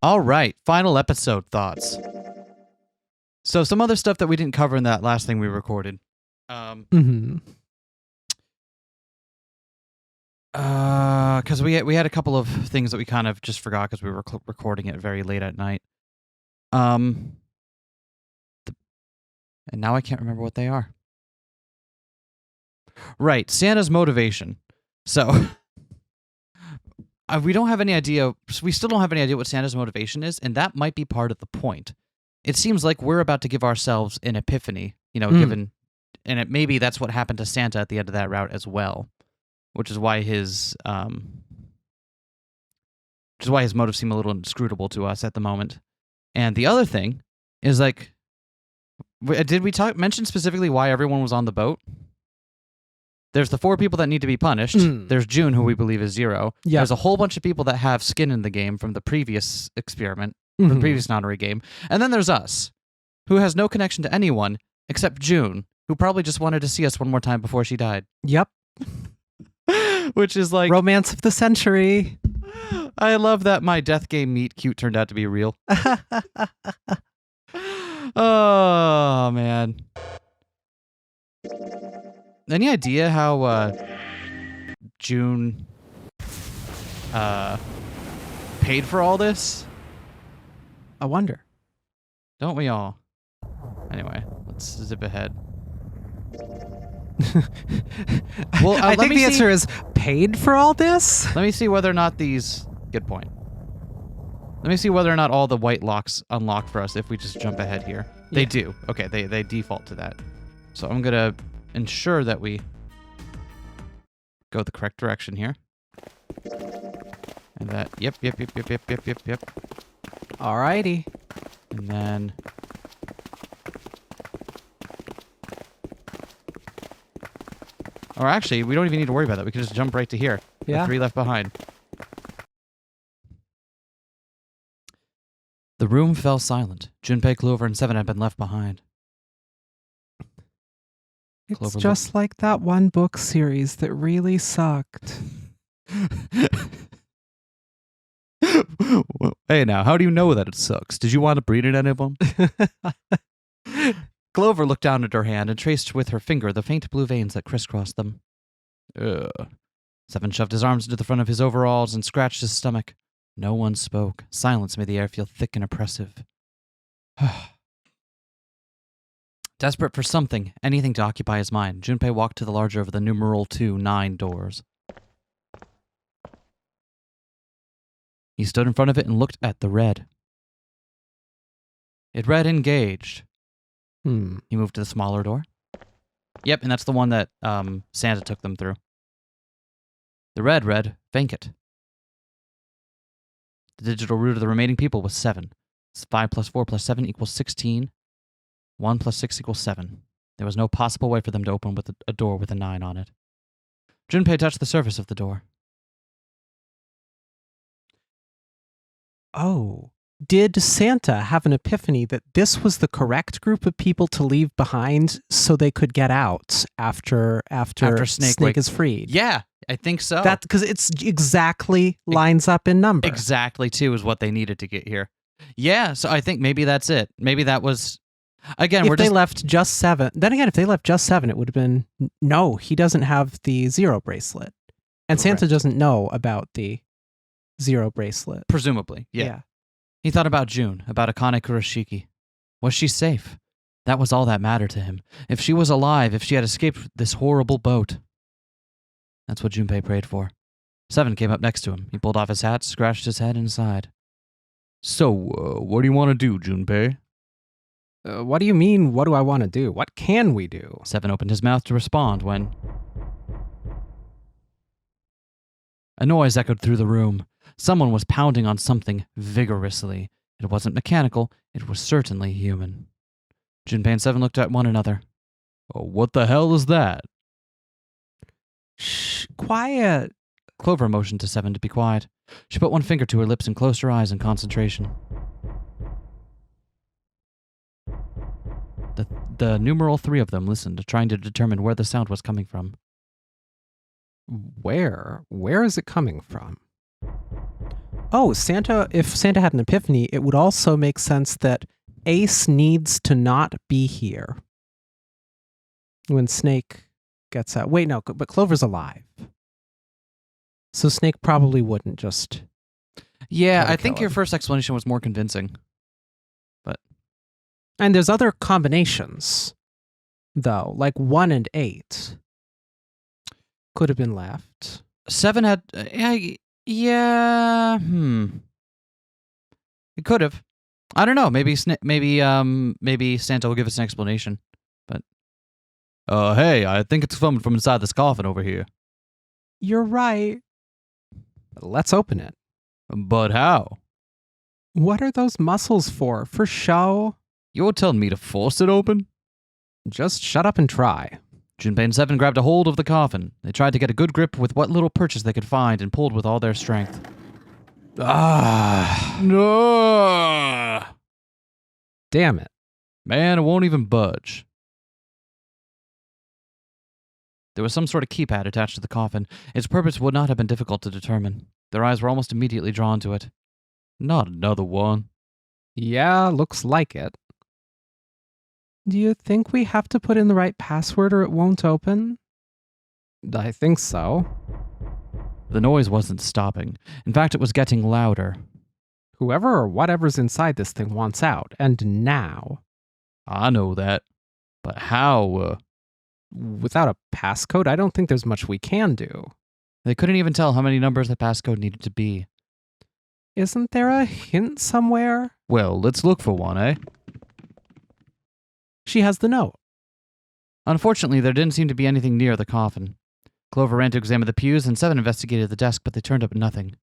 All right, final episode thoughts. So some other stuff that we didn't cover in that last thing we recorded. Because we had a couple of things that we kind of just forgot because we were recording it very late at night. And now I can't remember what they are. Right, Santa's motivation. So we don't have any idea. We still don't have any idea what Santa's motivation is, and that might be part of the point. It seems like we're about to give ourselves an epiphany, given, and maybe that's what happened to Santa at the end of that route as well, which is why his motives seem a little inscrutable to us at the moment. And the other thing is, like, did we mention specifically why everyone was on the boat? There's the 4 people that need to be punished. There's June, who we believe is 0. Yeah. There's a whole bunch of people that have skin in the game from the previous experiment, from the previous Nonary game. And then there's us, who has no connection to anyone except June, who probably just wanted to see us one more time before she died. Yep. Which is like... romance of the century. I love that my death game meet cute turned out to be real. Oh, man. Any idea how June paid for all this? I wonder. Don't we all? Anyway, let's zip ahead. Well, I think the answer is paid for all this? Let me see whether or not these... Good point. Let me see whether or not all the white locks unlock for us if we just jump ahead here. They do. Okay, they default to that. So I'm going to ensure that we go the correct direction here. And that... Yep. Alrighty. And then... Or actually, we don't even need to worry about that. We can just jump right to here. Yeah. The 3 left behind. The room fell silent. Junpei, Clover, and 7 had been left behind. It's Clover just like that one book series that really sucked. Hey now, how do you know that it sucks? Did you want to breed in any of them? Clover looked down at her hand and traced with her finger the faint blue veins that crisscrossed them. Ugh. 7 shoved his arms into the front of his overalls and scratched his stomach. No one spoke. Silence made the air feel thick and oppressive. Desperate for something, anything to occupy his mind, Junpei walked to the larger of the numeral 9 doors. He stood in front of it and looked at the red. It read engaged. He moved to the smaller door. Yep, and that's the one that Santa took them through. The red read vacant. The digital root of the remaining people was 7. 5 plus 4 plus 7 equals 16. 1 plus 6 equals 7. There was no possible way for them to open with a door with a 9 on it. Junpei touched the surface of the door. Oh. Did Santa have an epiphany that this was the correct group of people to leave behind so they could get out after Snake is freed? Yeah, I think so. That because it's exactly lines up in number. Exactly, too, is what they needed to get here. Yeah, so I think maybe that's it. Maybe that was... Again, if they left just 7... Then again, if they left just 7, it would have been... No, he doesn't have the 0 bracelet. And Correct. Santa doesn't know about the 0 bracelet. Presumably, yeah. He thought about June, about Akane Kurashiki. Was she safe? That was all that mattered to him. If she was alive, if she had escaped this horrible boat. That's what Junpei prayed for. 7 came up next to him. He pulled off his hat, scratched his head, and sighed. So, what do you want to do, Junpei? What do you mean, what do I want to do? What can we do? 7 opened his mouth to respond when... A noise echoed through the room. Someone was pounding on something vigorously. It wasn't mechanical. It was certainly human. Junpei and 7 looked at one another. Oh, what the hell is that? Shh, quiet. Clover motioned to 7 to be quiet. She put one finger to her lips and closed her eyes in concentration. The numeral 3 of them listened, trying to determine where the sound was coming from. Where? Where is it coming from? Oh, if Santa had an epiphany, it would also make sense that Ace needs to not be here when Snake gets out. Wait, no, but Clover's alive. So Snake probably wouldn't just. Yeah, I think your first explanation was more convincing. And there's other combinations, though, like 1 and 8 could have been left. 7 had, it could have. I don't know. Maybe Santa will give us an explanation. But hey, I think it's coming from inside this coffin over here. You're right. Let's open it. But how? What are those muscles for? For show? You're telling me to force it open? Just shut up and try. Junpei and Seven grabbed a hold of the coffin. They tried to get a good grip with what little purchase they could find and pulled with all their strength. No! Damn it. Man, it won't even budge. There was some sort of keypad attached to the coffin. Its purpose would not have been difficult to determine. Their eyes were almost immediately drawn to it. Not another one. Yeah, looks like it. Do you think we have to put in the right password or it won't open? I think so. The noise wasn't stopping. In fact, it was getting louder. Whoever or whatever's inside this thing wants out, and now. I know that. But how? Without a passcode, I don't think there's much we can do. They couldn't even tell how many numbers the passcode needed to be. Isn't there a hint somewhere? Well, let's look for one, eh? She has the note. Unfortunately, there didn't seem to be anything near the coffin. Clover ran to examine the pews, and Seven investigated the desk, but they turned up nothing.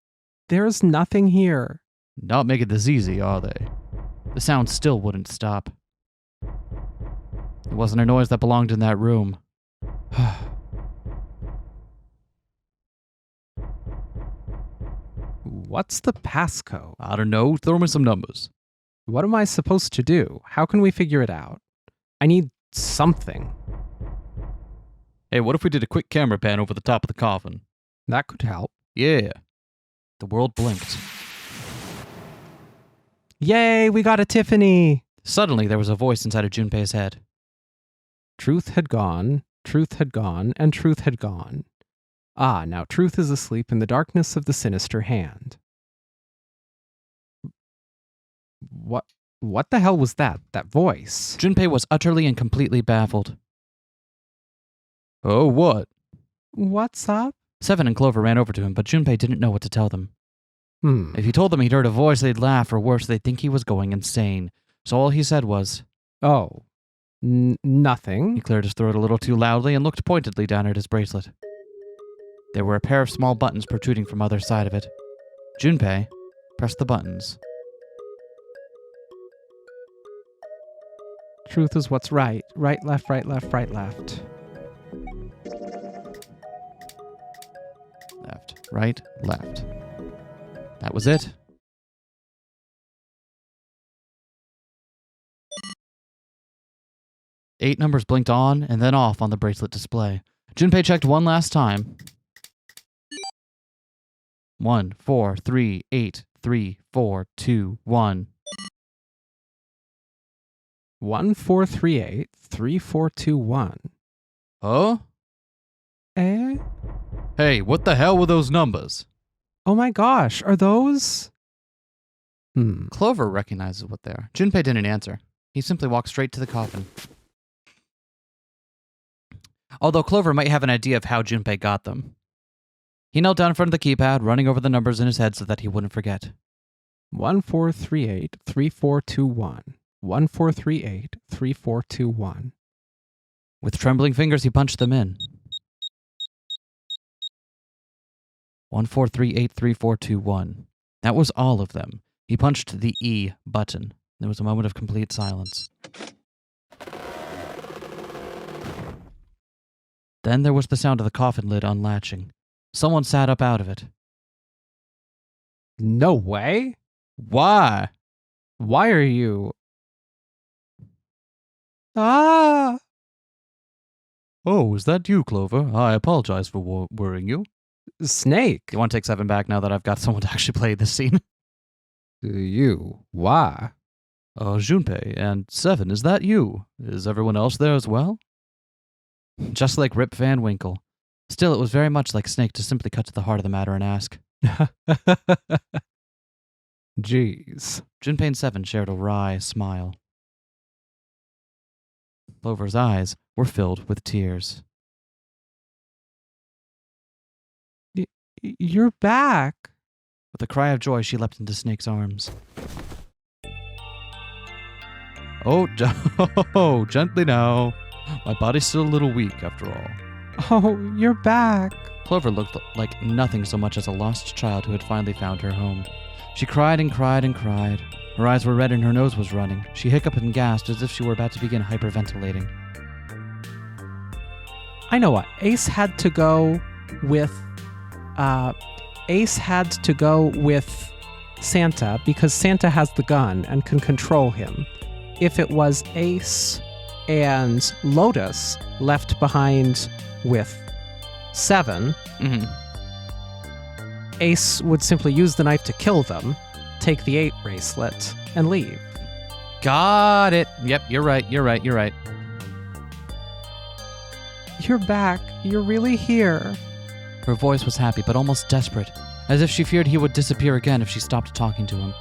There's nothing here. Not making this easy, are they? The sound still wouldn't stop. It wasn't a noise that belonged in that room. What's the passcode? I don't know. Throw me some numbers. What am I supposed to do? How can we figure it out? I need something. Hey, what if we did a quick camera pan over the top of the coffin? That could help. Yeah. The world blinked. Yay, we got a Tiffany! Suddenly, there was a voice inside of Junpei's head. Truth had gone, and truth had gone. Ah, now truth is asleep in the darkness of the sinister hand. What the hell was that? That voice? Junpei was utterly and completely baffled. Oh, what? What's up? Seven and Clover ran over to him, but Junpei didn't know what to tell them. If he told them he'd heard a voice, they'd laugh, or worse, they'd think he was going insane. So all he said was, "Oh, nothing." He cleared his throat a little too loudly and looked pointedly down at his bracelet. There were a pair of small buttons protruding from either side of it. Junpei pressed the buttons. Truth is what's right. Right, left, right, left, right, left. Left, right, left. That was it. Eight numbers blinked on and then off on the bracelet display. Junpei checked one last time. 1, 4, 3, 8, 3, 4, 2, 1. 1438 3421. Huh? Eh? Hey, what the hell were those numbers? Oh my gosh, are those? Clover recognizes what they are. Junpei didn't answer. He simply walked straight to the coffin. Although Clover might have an idea of how Junpei got them. He knelt down in front of the keypad, running over the numbers in his head so that he wouldn't forget. 1438 3421. 1438 3421. With trembling fingers, he punched them in. 14383421. That was all of them. He punched the E button. There was a moment of complete silence. Then there was the sound of the coffin lid unlatching. Someone sat up out of it. No way? Why? Why are you... Ah! Oh, is that you, Clover? I apologize for worrying you. Snake. Do you want to take 7 back now that I've got someone to actually play this scene? You? Why? Junpei, and 7, is that you? Is everyone else there as well? Just like Rip Van Winkle. Still, it was very much like Snake to simply cut to the heart of the matter and ask. Jeez. Junpei and 7 shared a wry smile. Clover's eyes were filled with tears. You're back. With a cry of joy, she leapt into Snake's arms. Oh, gently now. My body's still a little weak, after all. Oh, you're back. Clover looked like nothing so much as a lost child who had finally found her home. She cried and cried and cried. Her eyes were red and her nose was running. She hiccuped and gasped as if she were about to begin hyperventilating. I know what. Ace had to go with Santa because Santa has the gun and can control him. If it was Ace and Lotus left behind with 7, Ace would simply use the knife to kill them, take the 8 bracelet, and leave. Got it. Yep, you're right. You're back. You're really here. Her voice was happy, but almost desperate, as if she feared he would disappear again if she stopped talking to him.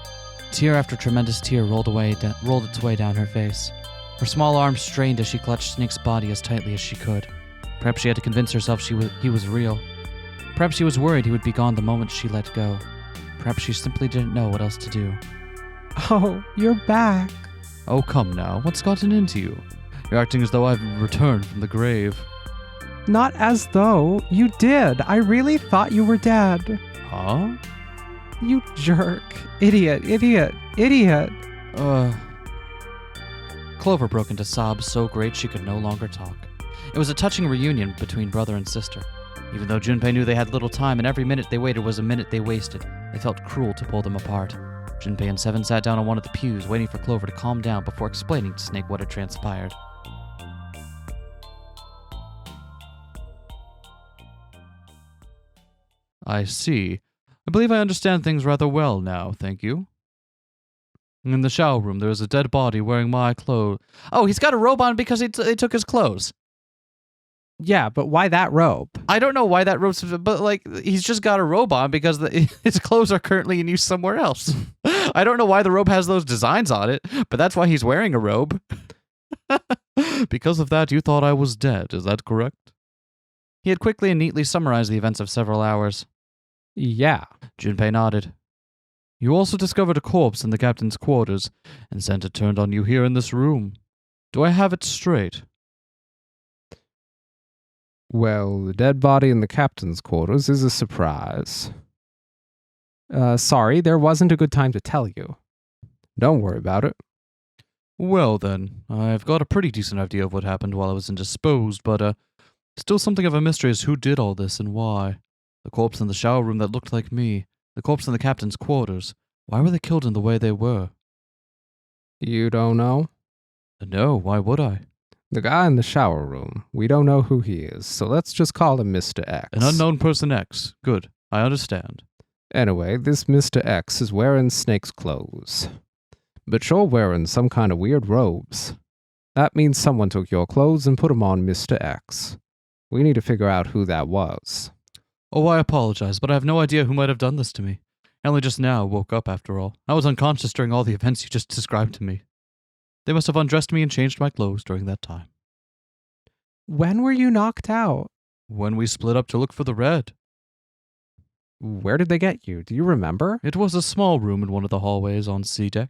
Tear after tremendous tear rolled its way down her face. Her small arms strained as she clutched Snake's body as tightly as she could. Perhaps she had to convince herself he was real. Perhaps she was worried he would be gone the moment she let go. Perhaps she simply didn't know what else to do. Oh, you're back. Oh, come now. What's gotten into you? You're acting as though I've returned from the grave. Not as though. You did. I really thought you were dead. Huh? You jerk. Idiot. Clover broke into sobs so great she could no longer talk. It was a touching reunion between brother and sister. Even though Junpei knew they had little time and every minute they waited was a minute they wasted, it felt cruel to pull them apart. Junpei and 7 sat down on one of the pews waiting for Clover to calm down before explaining to Snake what had transpired. I see. I believe I understand things rather well now, thank you. In the shower room, there is a dead body wearing my clothes. Oh, he's got a robe on because they took his clothes. Yeah, but why that robe? I don't know why that robe's... But, he's just got a robe on because his clothes are currently in use somewhere else. I don't know why the robe has those designs on it, but that's why he's wearing a robe. Because of that, you thought I was dead, is that correct? He had quickly and neatly summarized the events of several hours. Yeah. Junpei nodded. You also discovered a corpse in the captain's quarters, and Santa turned on you here in this room. Do I have it straight? Well, the dead body in the captain's quarters is a surprise. Sorry, there wasn't a good time to tell you. Don't worry about it. Well then, I've got a pretty decent idea of what happened while I was indisposed, but still something of a mystery is who did all this and why. The corpse in the shower room that looked like me, the corpse in the captain's quarters, why were they killed in the way they were? You don't know? No, why would I? The guy in the shower room, we don't know who he is, so let's just call him Mr. X. An unknown person X. Good, I understand. Anyway, this Mr. X is wearing Snake's clothes. But you're wearing some kind of weird robes. That means someone took your clothes and put them on Mr. X. We need to figure out who that was. Oh, I apologize, but I have no idea who might have done this to me. I only just now woke up, after all. I was unconscious during all the events you just described to me. They must have undressed me and changed my clothes during that time. When were you knocked out? When we split up to look for the red. Where did they get you? Do you remember? It was a small room in one of the hallways on C deck.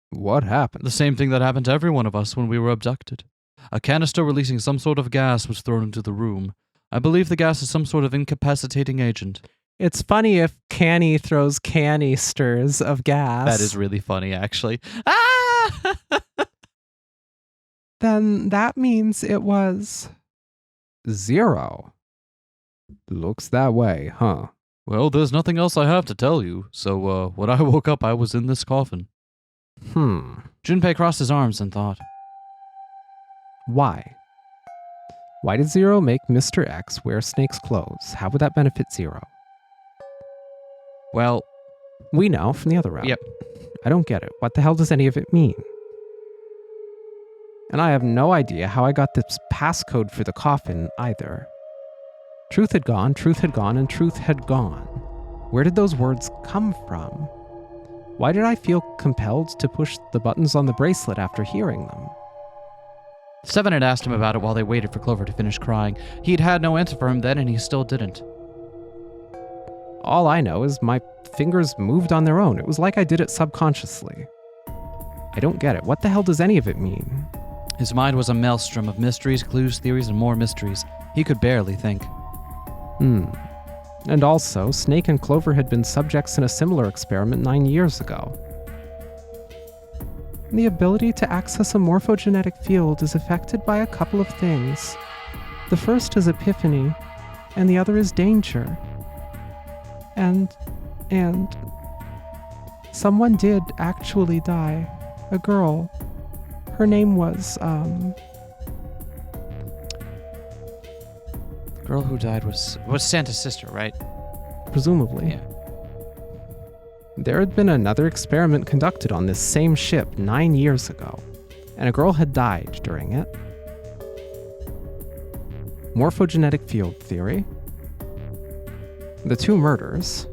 What happened? The same thing that happened to every one of us when we were abducted. A canister releasing some sort of gas was thrown into the room. I believe the gas is some sort of incapacitating agent. It's funny if Canny throws canisters of gas. That is really funny, actually. Ah! Then that means it was 0. Looks that way, huh? Well, there's nothing else I have to tell you, so when I woke up I was in this coffin. Hmm. Junpei crossed his arms and thought. Why? Why did Zero make Mr. X wear Snake's clothes? How would that benefit Zero? Well, We know from the other route. yep. I don't get it. What the hell does any of it mean? And I have no idea how I got this passcode for the coffin either. Truth had gone, and truth had gone. Where did those words come from? Why did I feel compelled to push the buttons on the bracelet after hearing them? Seven had asked him about it while they waited for Clover to finish crying. He'd had no answer for him then, and he still didn't. All I know is my fingers moved on their own. It was like I did it subconsciously. I don't get it. What the hell does any of it mean? His mind was a maelstrom of mysteries, clues, theories, and more mysteries. He could barely think. And also, Snake and Clover had been subjects in a similar experiment 9 years ago. The ability to access a morphogenetic field is affected by a couple of things. The first is epiphany, and the other is danger. And someone did actually die. A girl. Her name was, The girl who died was Santa's sister, right? presumably. Yeah. There had been another experiment conducted on this same ship 9 years ago, and a girl had died during it. Morphogenetic field theory. The two murders.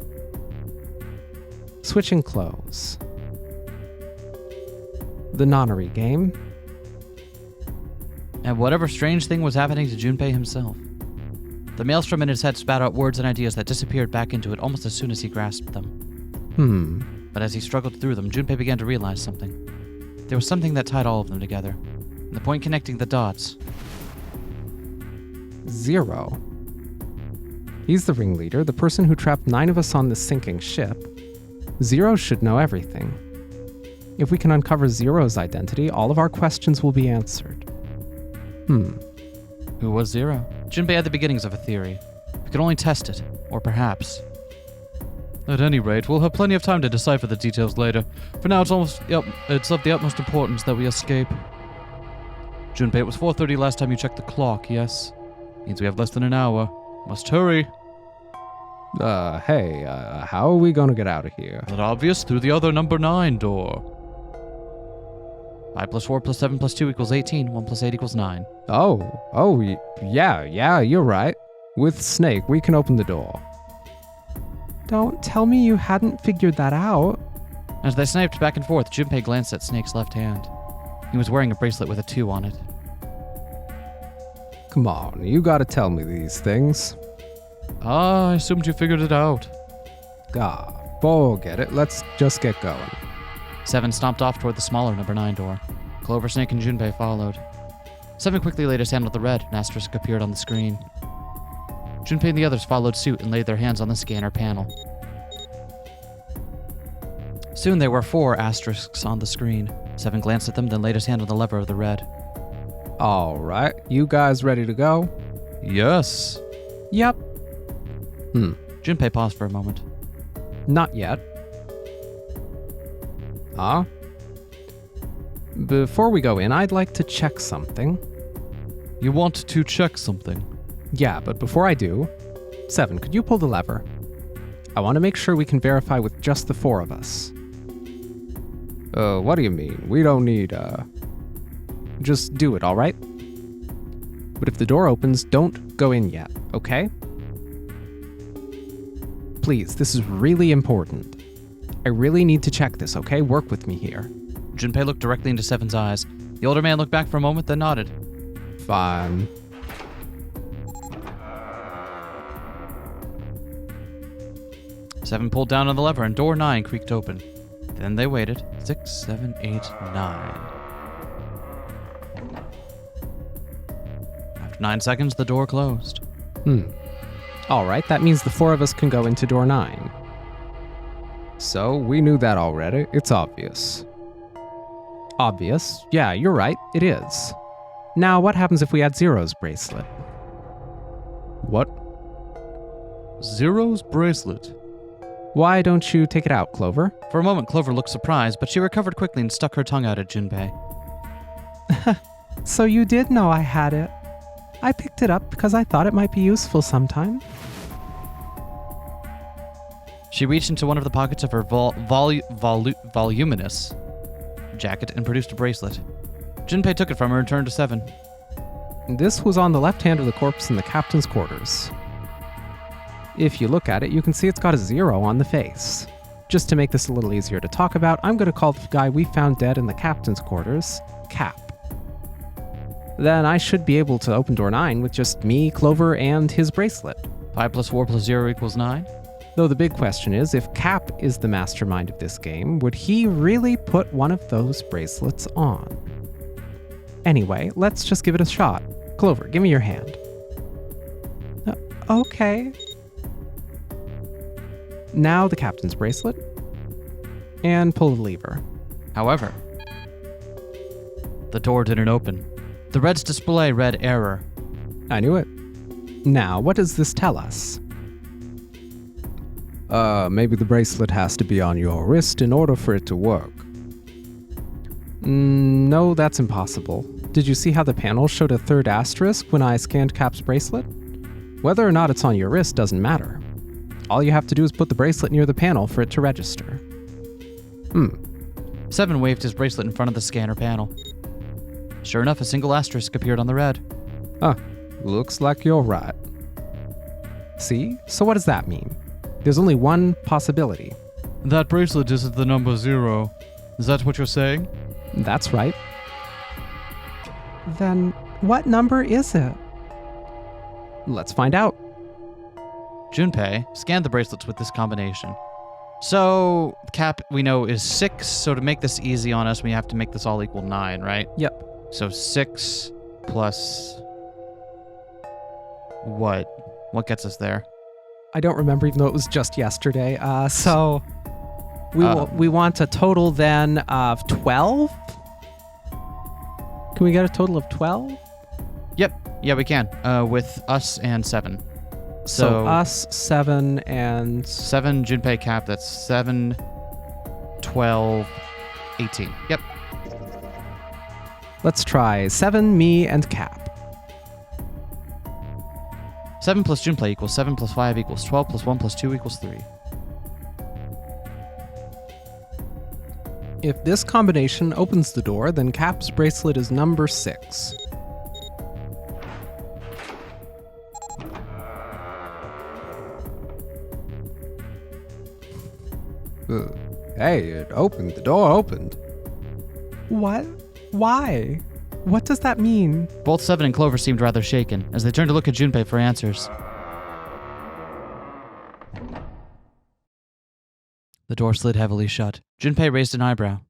Switching clothes. The nonary game. And whatever strange thing was happening to Junpei himself. The maelstrom in his head spat out words and ideas that disappeared back into it almost as soon as he grasped them. But as he struggled through them, Junpei began to realize something. There was something that tied all of them together. And the point connecting the dots. Zero. He's the ringleader, the person who trapped 9 of us on this sinking ship. Zero should know everything. If we can uncover Zero's identity, all of our questions will be answered. Who was Zero? Junpei had the beginnings of a theory. We could only test it, or perhaps. At any rate, we'll have plenty of time to decipher the details later. For now, it's of the utmost importance that we escape. Junpei, it was 4:30 last time you checked the clock, yes? Means we have less than an hour. Must hurry. Hey, how are we gonna get out of here? Not obvious, through the other number 9 door. 5 plus 4 plus 7 plus 2 equals 18. 1 plus 8 equals 9. Yeah, you're right. With Snake, we can open the door. Don't tell me you hadn't figured that out. As they sniped back and forth, Junpei glanced at Snake's left hand. He was wearing a bracelet with a 2 on it. Come on, you gotta tell me these things. I assumed you figured it out. Forget it. Let's just get going. 7 stomped off toward the smaller number 9 door. Clover, Snake, and Junpei followed. 7 quickly laid his hand on the red. An asterisk appeared on the screen. Junpei and the others followed suit and laid their hands on the scanner panel. Soon there were 4 asterisks on the screen. 7 glanced at them, then laid his hand on the lever of the red. All right, you guys ready to go? Yes. Yep. Junpei paused for a moment. Not yet. Before we go in, I'd like to check something. You want to check something? Yeah, but before I do, 7, could you pull the lever? I want to make sure we can verify with just the 4 of us. What do you mean? We don't need, Just do it, alright? But if the door opens, don't go in yet, okay? Please, this is really important. I really need to check this, okay? Work with me here. Junpei looked directly into 7's eyes. The older man looked back for a moment, then nodded. Fine. Seven pulled down on the lever and door 9 creaked open. Then they waited. 6, 7, 8, 9. After 9 seconds, the door closed. Alright, that means the 4 of us can go into door 9. So, we knew that already. It's obvious. Obvious? Yeah, you're right. It is. Now, what happens if we add Zero's bracelet? What? Zero's bracelet. Why don't you take it out, Clover? For a moment, Clover looked surprised, but she recovered quickly and stuck her tongue out at Junpei. So you did know I had it. I picked it up because I thought it might be useful sometime. She reached into one of the pockets of her voluminous jacket and produced a bracelet. Junpei took it from her and turned to 7. This was on the left hand of the corpse in the captain's quarters. If you look at it, you can see it's got a 0 on the face. Just to make this a little easier to talk about, I'm going to call the guy we found dead in the captain's quarters Cap. Then I should be able to open door 9 with just me, Clover, and his bracelet. 5 plus 4 plus 0 equals 9. Though the big question is, if Cap is the mastermind of this game, would he really put one of those bracelets on? Anyway, let's just give it a shot. Clover, give me your hand. Okay. Now the captain's bracelet. And pull the lever. However, the door didn't open. The red's display read error. I knew it. Now, what does this tell us? Maybe the bracelet has to be on your wrist in order for it to work. No, that's impossible. Did you see how the panel showed a third asterisk when I scanned Cap's bracelet? Whether or not it's on your wrist doesn't matter. All you have to do is put the bracelet near the panel for it to register. 7 waved his bracelet in front of the scanner panel. Sure enough, a single asterisk appeared on the red. Looks like you're right. See? So what does that mean? There's only one possibility. That bracelet isn't the number 0. Is that what you're saying? That's right. Then what number is it? Let's find out. Junpei scanned the bracelets with this combination. So, Cap, we know, is 6, so to make this easy on us, we have to make this all equal 9, right? Yep. So 6 plus... what? What gets us there? I don't remember, even though it was just yesterday. We want a total then of 12? Can we get a total of 12? Yep. Yeah, we can. With us and 7. So us, 7, and... 7, Junpei, Cap, that's 7, 12, 18. Yep. Let's try 7, me, and Cap. 7 plus Junpei equals 7 plus 5 equals 12 plus 1 plus 2 equals 3. If this combination opens the door, then Cap's bracelet is number 6. Hey, it opened. The door opened. What? Why? What does that mean? Both 7 and Clover seemed rather shaken as they turned to look at Junpei for answers. The door slid heavily shut. Junpei raised an eyebrow.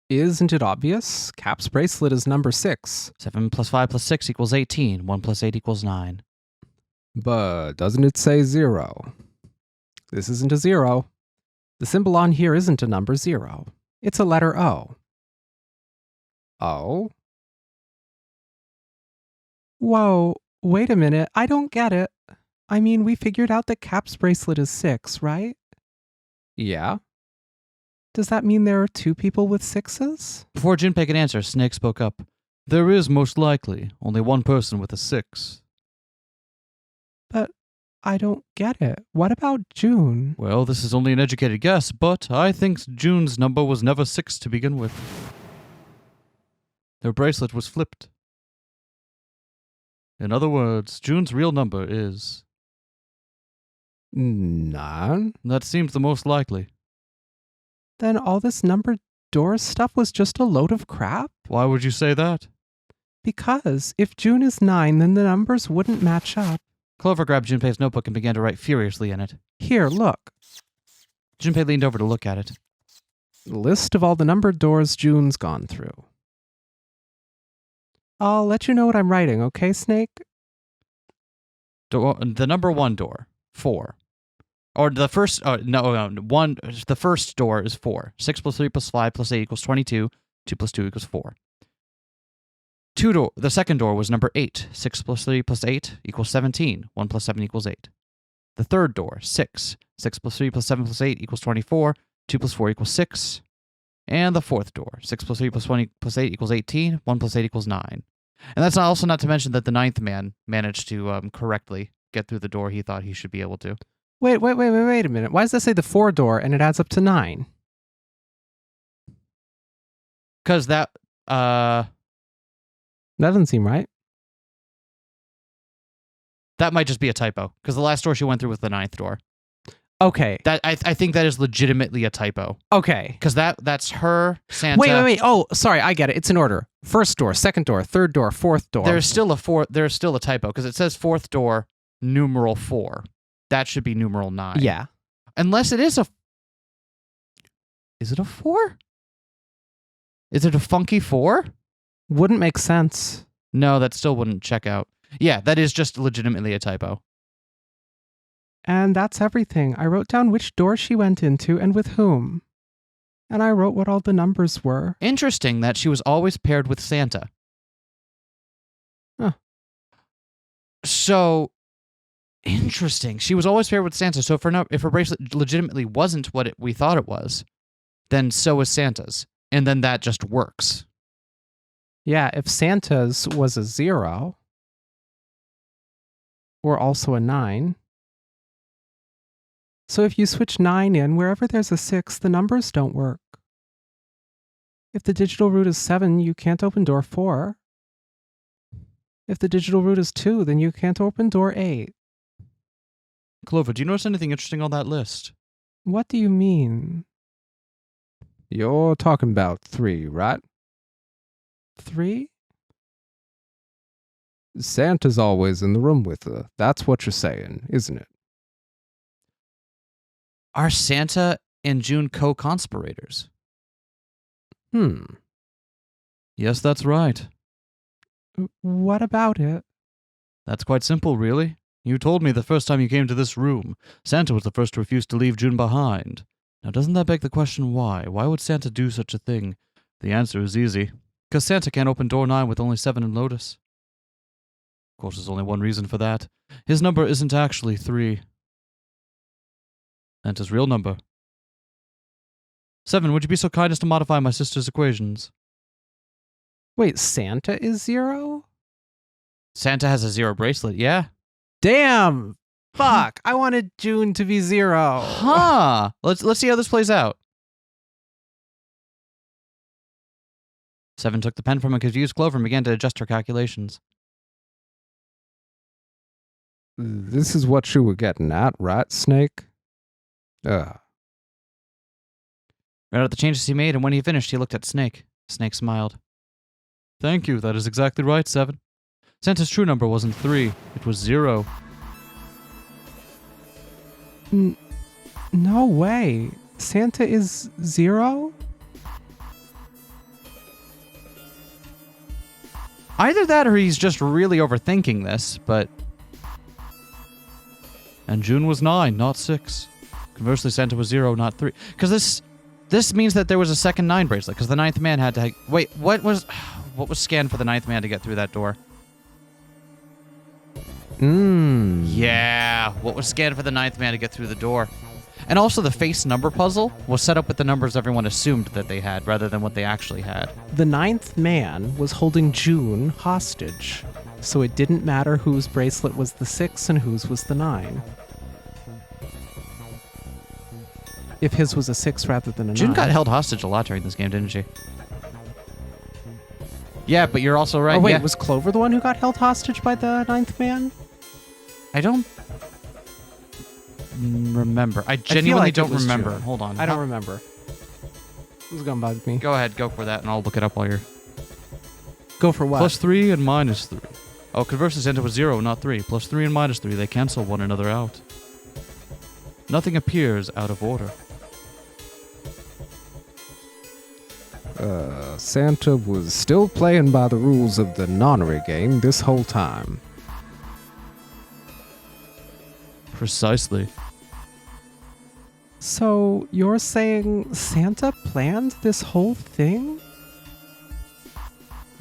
Isn't it obvious? Cap's bracelet is number 6. 7 plus 5 plus 6 equals 18. 1 plus 8 equals 9. But doesn't it say 0? This isn't a 0. The symbol on here isn't a number 0. It's a letter O. Oh? Whoa, wait a minute. I don't get it. I mean, we figured out that Cap's bracelet is 6, right? Yeah? Does that mean there are 2 people with 6s? Before Junpei could answer, Snake spoke up. There is most likely only one person with a 6. But I don't get it. What about June? Well, this is only an educated guess, but I think June's number was never 6 to begin with. Their bracelet was flipped. In other words, June's real number is... 9? That seems the most likely. Then all this numbered doors stuff was just a load of crap? Why would you say that? Because if June is 9, then the numbers wouldn't match up. Clover grabbed Junpei's notebook and began to write furiously in it. Here, look. Junpei leaned over to look at it. List of all the numbered doors June's gone through. I'll let you know what I'm writing, okay, Snake? The number 1 door, 4. Or the first, the first door is 4. 6 plus 3 plus 5 plus 8 equals 22. 2 plus 2 equals 4. The second door was number 8. 6 plus 3 plus 8 equals 17. 1 plus 7 equals 8. The third door, 6. 6 plus 3 plus 7 plus 8 equals 24. 2 plus 4 equals 6. And the fourth door, 6 plus 3 plus 20 plus 8 equals 18. 1 plus 8 equals 9. And that's also not to mention that the ninth man managed to correctly get through the door he thought he should be able to. Wait a minute. Why does that say the 4 door and it adds up to 9? Because that doesn't seem right. that might just be a typo. Because the last door she went through was the ninth door. Okay. That I think that is legitimately a typo. Okay. Because that's her, Santa. Wait. Oh, sorry. I get it. It's in order. First door, second door, third door, fourth door. There's still a typo because it says fourth door, numeral 4. That should be numeral 9. Yeah. Unless it is a... Is it a 4? Is it a funky 4? Wouldn't make sense. No, that still wouldn't check out. Yeah, that is just legitimately a typo. And that's everything. I wrote down which door she went into and with whom. And I wrote what all the numbers were. Interesting that she was always paired with Santa. Huh. So, interesting. She was always paired with Santa. So if her bracelet legitimately wasn't what we thought it was, then so is Santa's. And then that just works. Yeah, if Santa's was a 0, or also a 9. So if you switch 9 in, wherever there's a 6, the numbers don't work. If the digital root is 7, you can't open door 4. If the digital root is 2, then you can't open door 8. Clover, do you notice anything interesting on that list? What do you mean? You're talking about 3, right? 3? Santa's always in the room with her. That's what you're saying, isn't it? Are Santa and June co-conspirators? Yes, that's right. What about it? That's quite simple, really. You told me the first time you came to this room, Santa was the first to refuse to leave June behind. Now, doesn't that beg the question why? Why would Santa do such a thing? The answer is easy. Because Santa can't open door 9 with only 7 in Lotus. Of course, there's only one reason for that. His number isn't actually 3. Santa's real number. 7, would you be so kind as to modify my sister's equations? Wait, Santa is 0? Santa has a 0 bracelet, yeah? Damn! Fuck! I wanted June to be 0. Huh! Let's see how this plays out. 7 took the pen from a confused Clover and began to adjust her calculations. This is what you were getting at, right, Snake? Read out the changes he made, and when he finished, he looked at Snake. Snake smiled. Thank you, that is exactly right, 7. Santa's true number wasn't 3, it was 0. No way. Santa is 0? Either that or he's just really overthinking this, but... And June was 9, not 6. Conversely, Santa was 0, not 3. Because this means that there was a second 9 bracelet, because the 9th man had to... Wait, what was scanned for the 9th man to get through that door? Yeah, what was scanned for the 9th man to get through the door? And also the face number puzzle was set up with the numbers everyone assumed that they had, rather than what they actually had. The 9th man was holding June hostage, so it didn't matter whose bracelet was the 6 and whose was the 9. If his was a 6 rather than a 9. June got held hostage a lot during this game, didn't she? Yeah, but you're also right. Oh wait, yeah. was Clover the one who got held hostage by the 9th man? I don't remember. I genuinely like don't it was remember. June. Hold on. I don't remember. This is gonna bug me. Go ahead, go for that, and I'll look it up while you're... Go for what? +3 and -3. Oh, conversely, Santa was 0, not 3. +3 and -3, they cancel one another out. Nothing appears out of order. Santa was still playing by the rules of the nonary game this whole time. Precisely. So you're saying Santa planned this whole thing?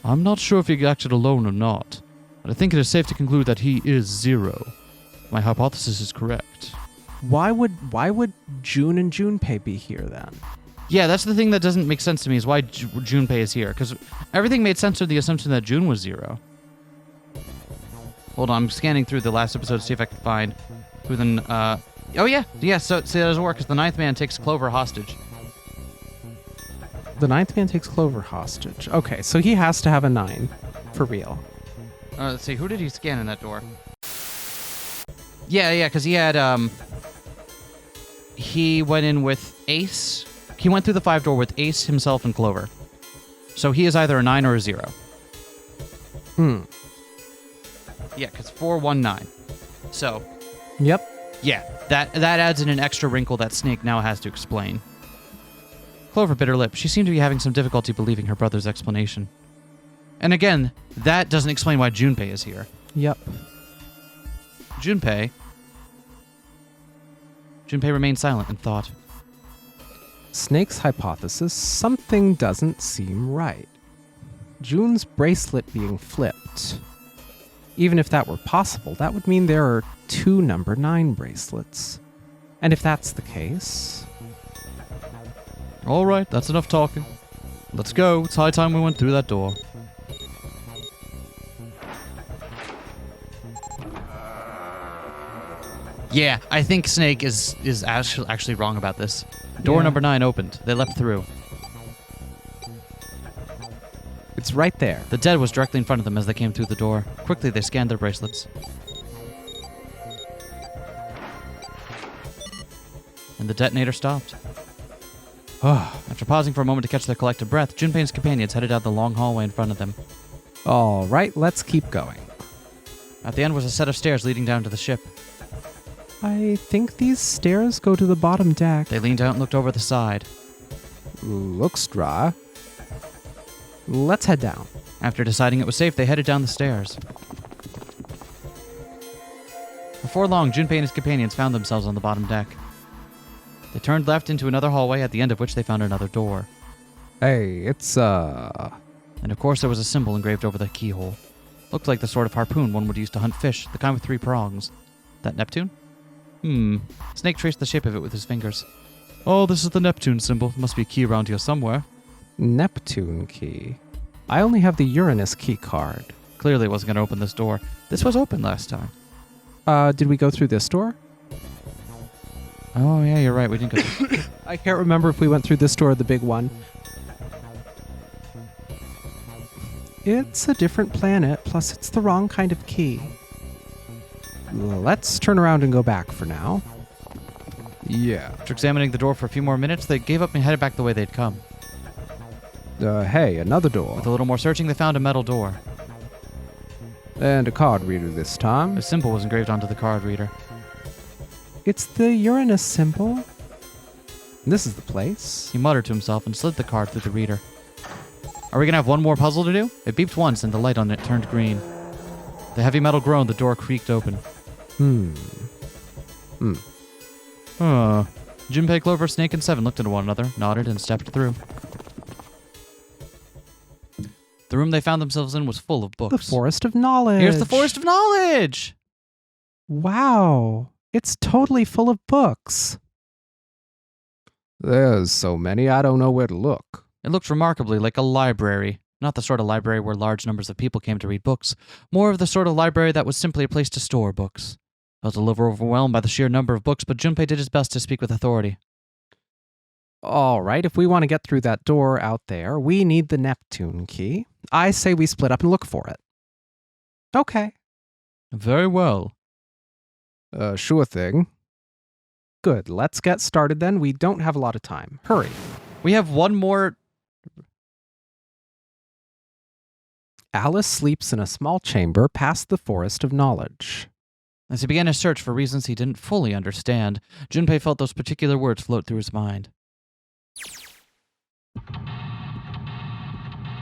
I'm not sure if he acted alone or not, but I think it is safe to conclude that he is 0. My hypothesis is correct. Why would June and Junpei be here then? Yeah, that's the thing that doesn't make sense to me is why Junpei is here. Because everything made sense with the assumption that June was 0. Hold on, I'm scanning through the last episode to see if I can find who then... oh, yeah. Yeah, so see, that doesn't work because the 9th man takes Clover hostage. The 9th man takes Clover hostage. Okay, so he has to have a 9. For real. Let's see, who did he scan in that door? Yeah, because he had... He went in with Ace... He went through the 5 door with Ace, himself, and Clover. So he is either a 9 or a 0. Yeah, because 419. So. Yep. Yeah, that adds in an extra wrinkle that Snake now has to explain. Clover bit her lip. She seemed to be having some difficulty believing her brother's explanation. And again, that doesn't explain why Junpei is here. Yep. Junpei remained silent in thought. Snake's hypothesis, something doesn't seem right. June's bracelet being flipped. Even if that were possible, that would mean there are 2 number 9 bracelets. And if that's the case... All right, that's enough talking. Let's go. It's high time we went through that door. Yeah, I think Snake is actually wrong about this. Door number 9 opened. They leapt through. It's right there. The dead was directly in front of them as they came through the door. Quickly, they scanned their bracelets. And the detonator stopped. After pausing for a moment to catch their collective breath, Junpei and his companions headed down the long hallway in front of them. All right, let's keep going. At the end was a set of stairs leading down to the ship. I think these stairs go to the bottom deck. They leaned out and looked over the side. Looks dry. Let's head down. After deciding it was safe, they headed down the stairs. Before long, Junpei and his companions found themselves on the bottom deck. They turned left into another hallway, at the end of which they found another door. Hey, it's, And of course there was a symbol engraved over the keyhole. Looked like the sort of harpoon one would use to hunt fish, the kind with 3 prongs. That Neptune? Snake traced the shape of it with his fingers. Oh, this is the Neptune symbol. Must be a key around here somewhere. Neptune key. I only have the Uranus key card. Clearly it wasn't going to open this door. This was open last time. Did we go through this door? Oh, yeah, you're right. We didn't go through. I can't remember if we went through this door or the big one. It's a different planet, plus it's the wrong kind of key. Let's turn around and go back for now. yeah. After examining the door for a few more minutes, they gave up and headed back the way they'd come. Hey, another door. With a little more searching, they found a metal door. And a card reader this time. A symbol was engraved onto the card reader. It's the Uranus symbol. This is the place. He muttered to himself and slid the card through the reader. Are we going to have one more puzzle to do? It beeped once and the light on it turned green. The heavy metal groaned, the door creaked open. Junpei, Clover, Snake, and Seven looked at one another, nodded, and stepped through. The room they found themselves in was full of books. The Forest of Knowledge. Here's the Forest of Knowledge! Wow. It's totally full of books. There's so many, I don't know where to look. It looked remarkably like a library. Not the sort of library where large numbers of people came to read books. More of the sort of library that was simply a place to store books. I was a little overwhelmed by the sheer number of books, but Junpei did his best to speak with authority. All right, if we want to get through that door out there, we need the Neptune key. I say we split up and look for it. Okay. Very well. Sure thing. Good, let's get started then. We don't have a lot of time. Hurry. We have one more... Alice sleeps in a small chamber past the Forest of Knowledge. As he began his search for reasons he didn't fully understand, Junpei felt those particular words float through his mind.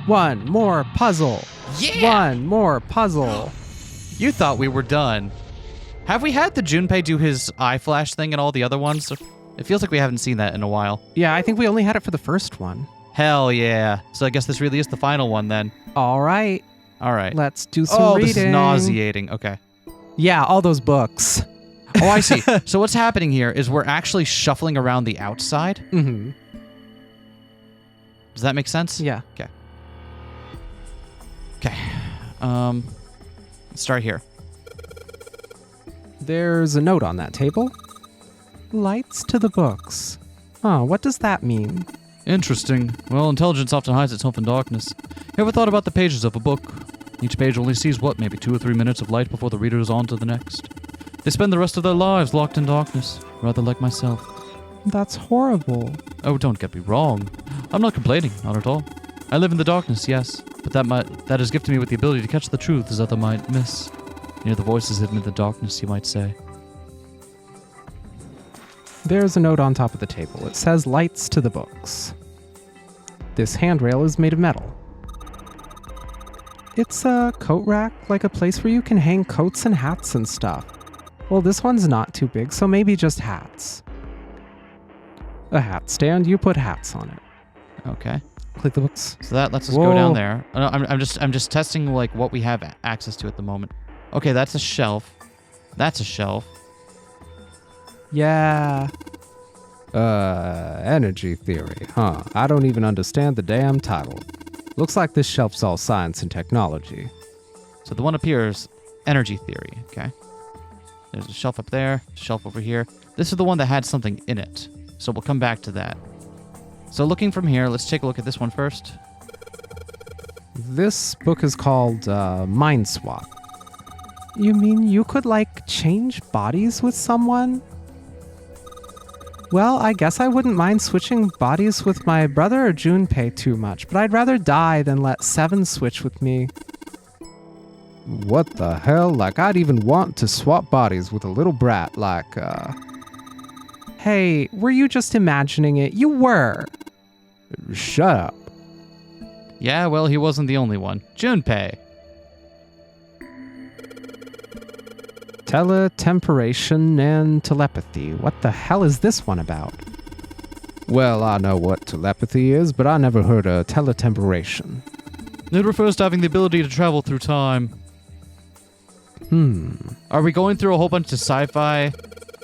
One more puzzle. Yeah! One more puzzle. You thought we were done. Have we had the Junpei do his eye flash thing in all the other ones? It feels like we haven't seen that in a while. Yeah, I think we only had it for the first one. Hell yeah. So I guess this really is the final one then. All right. All right. Let's do some reading. This is nauseating. Okay. Yeah, all those books. Oh, I see. So what's happening here is we're actually shuffling around the outside. Mm-hmm. Does that make sense? Yeah. Okay. Let's start here. There's a note on that table. Lights to the books. What does that mean? Interesting. Well, intelligence often hides itself in darkness. Ever thought about the pages of a book? Each page only sees, maybe 2 or 3 minutes of light before the reader is on to the next. They spend the rest of their lives locked in darkness, rather like myself. That's horrible. Oh, don't get me wrong. I'm not complaining, not at all. I live in the darkness, yes, but that has gifted me with the ability to catch the truths others might miss. Near the voices hidden in the darkness, you might say. There's a note on top of the table. It says lights to the books. This handrail is made of metal. It's a coat rack, like a place where you can hang coats and hats and stuff. Well, this one's not too big, so maybe just hats. A hat stand, you put hats on it. Okay. Click the books. So that lets us Whoa. go down there. I'm just testing like what we have access to at the moment. Okay, that's a shelf. That's a shelf. Yeah. Energy theory, huh? I don't even understand the damn title. Looks like this shelf's all science and technology. So the one up here is energy theory, okay? There's a shelf up there, shelf over here. This is the one that had something in it. So we'll come back to that. So looking from here, let's take a look at this one first. This book is called Mind Swap. You mean you could, change bodies with someone? Well, I guess I wouldn't mind switching bodies with my brother or Junpei too much, but I'd rather die than let Seven switch with me. What the hell? I'd even want to swap bodies with a little brat Hey, were you just imagining it? You were. Shut up. Yeah, well, he wasn't the only one. Junpei. Teletemperation and telepathy. What the hell is this one about? Well, I know what telepathy is, but I never heard of teletemperation. It refers to having the ability to travel through time. Are we going through a whole bunch of sci-fi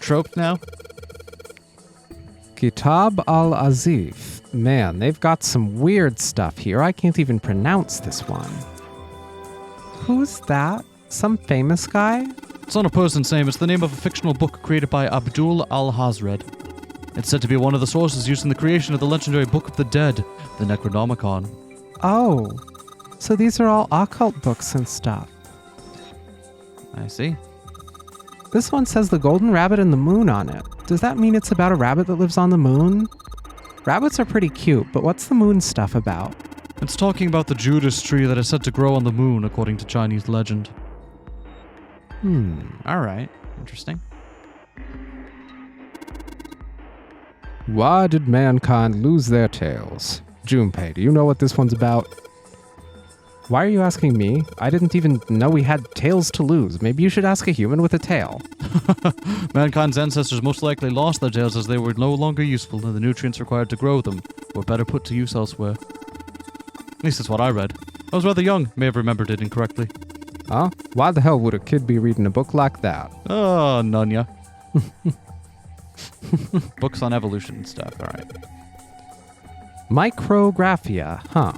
tropes now? Kitab al-Azif. Man, they've got some weird stuff here. I can't even pronounce this one. Who's that? Some famous guy? It's not a person's name, it's the name of a fictional book created by Abdul al-Hazred. It's said to be one of the sources used in the creation of the legendary Book of the Dead, the Necronomicon. Oh, so these are all occult books and stuff. I see. This one says the golden rabbit and the moon on it. Does that mean it's about a rabbit that lives on the moon? Rabbits are pretty cute, but what's the moon stuff about? It's talking about the Judas tree that is said to grow on the moon, according to Chinese legend. Alright, interesting. Why did mankind lose their tails? Junpei, do you know what this one's about? Why are you asking me? I didn't even know we had tails to lose. Maybe you should ask a human with a tail. Mankind's ancestors most likely lost their tails as they were no longer useful and the nutrients required to grow them were better put to use elsewhere. At least that's what I read. I was rather young, may have remembered it incorrectly. Huh? Why the hell would a kid be reading a book like that? Oh, Nunya. Books on evolution and stuff, alright. Micrographia, huh?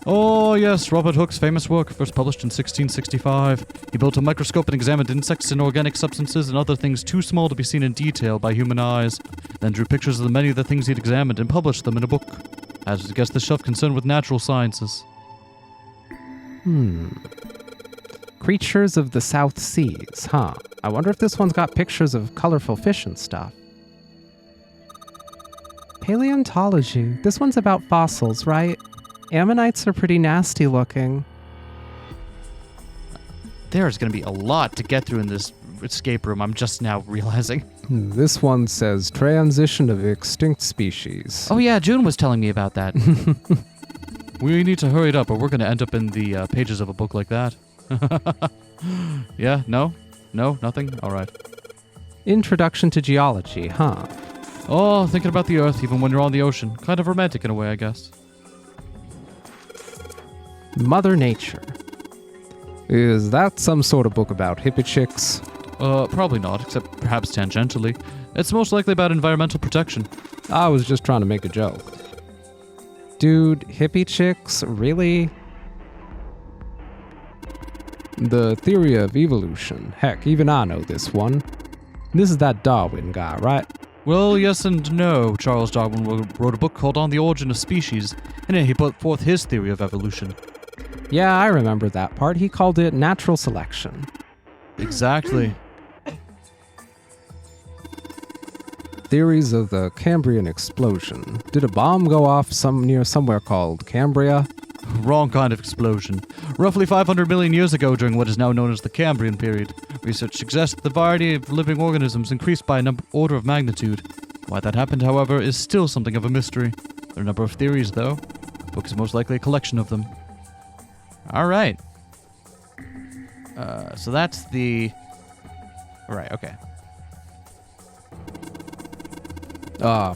Oh, yes, Robert Hooke's famous work, first published in 1665. He built a microscope and examined insects and organic substances and other things too small to be seen in detail by human eyes, then drew pictures of the many of the things he'd examined and published them in a book. As was against the shelf concerned with natural sciences. Creatures of the South Seas, huh? I wonder if this one's got pictures of colorful fish and stuff. Paleontology. This one's about fossils, right? Ammonites are pretty nasty looking. There's going to be a lot to get through in this escape room, I'm just now realizing. This one says transition of extinct species. Oh yeah, June was telling me about that. We need to hurry it up or we're going to end up in the pages of a book like that. Yeah, no? No, nothing? Alright. Introduction to geology, huh? Oh, thinking about the Earth even when you're on the ocean. Kind of romantic in a way, I guess. Mother Nature. Is that some sort of book about hippie chicks? Probably not, except perhaps tangentially. It's most likely about environmental protection. I was just trying to make a joke. Dude, hippie chicks? Really? The theory of evolution. Heck, even I know this one. This is that Darwin guy, right? Well, yes and no. Charles Darwin wrote a book called On the Origin of Species. In it, he put forth his theory of evolution. Yeah, I remember that part. He called it natural selection. Exactly. Theories of the Cambrian explosion. Did a bomb go off near somewhere called Cambria? Wrong kind of explosion. Roughly 500 million years ago, during what is now known as the Cambrian period, research suggests that the variety of living organisms increased by an order of magnitude. Why that happened, however, is still something of a mystery. There are a number of theories, though. The book is most likely a collection of them. All right. So that's the... Right, okay.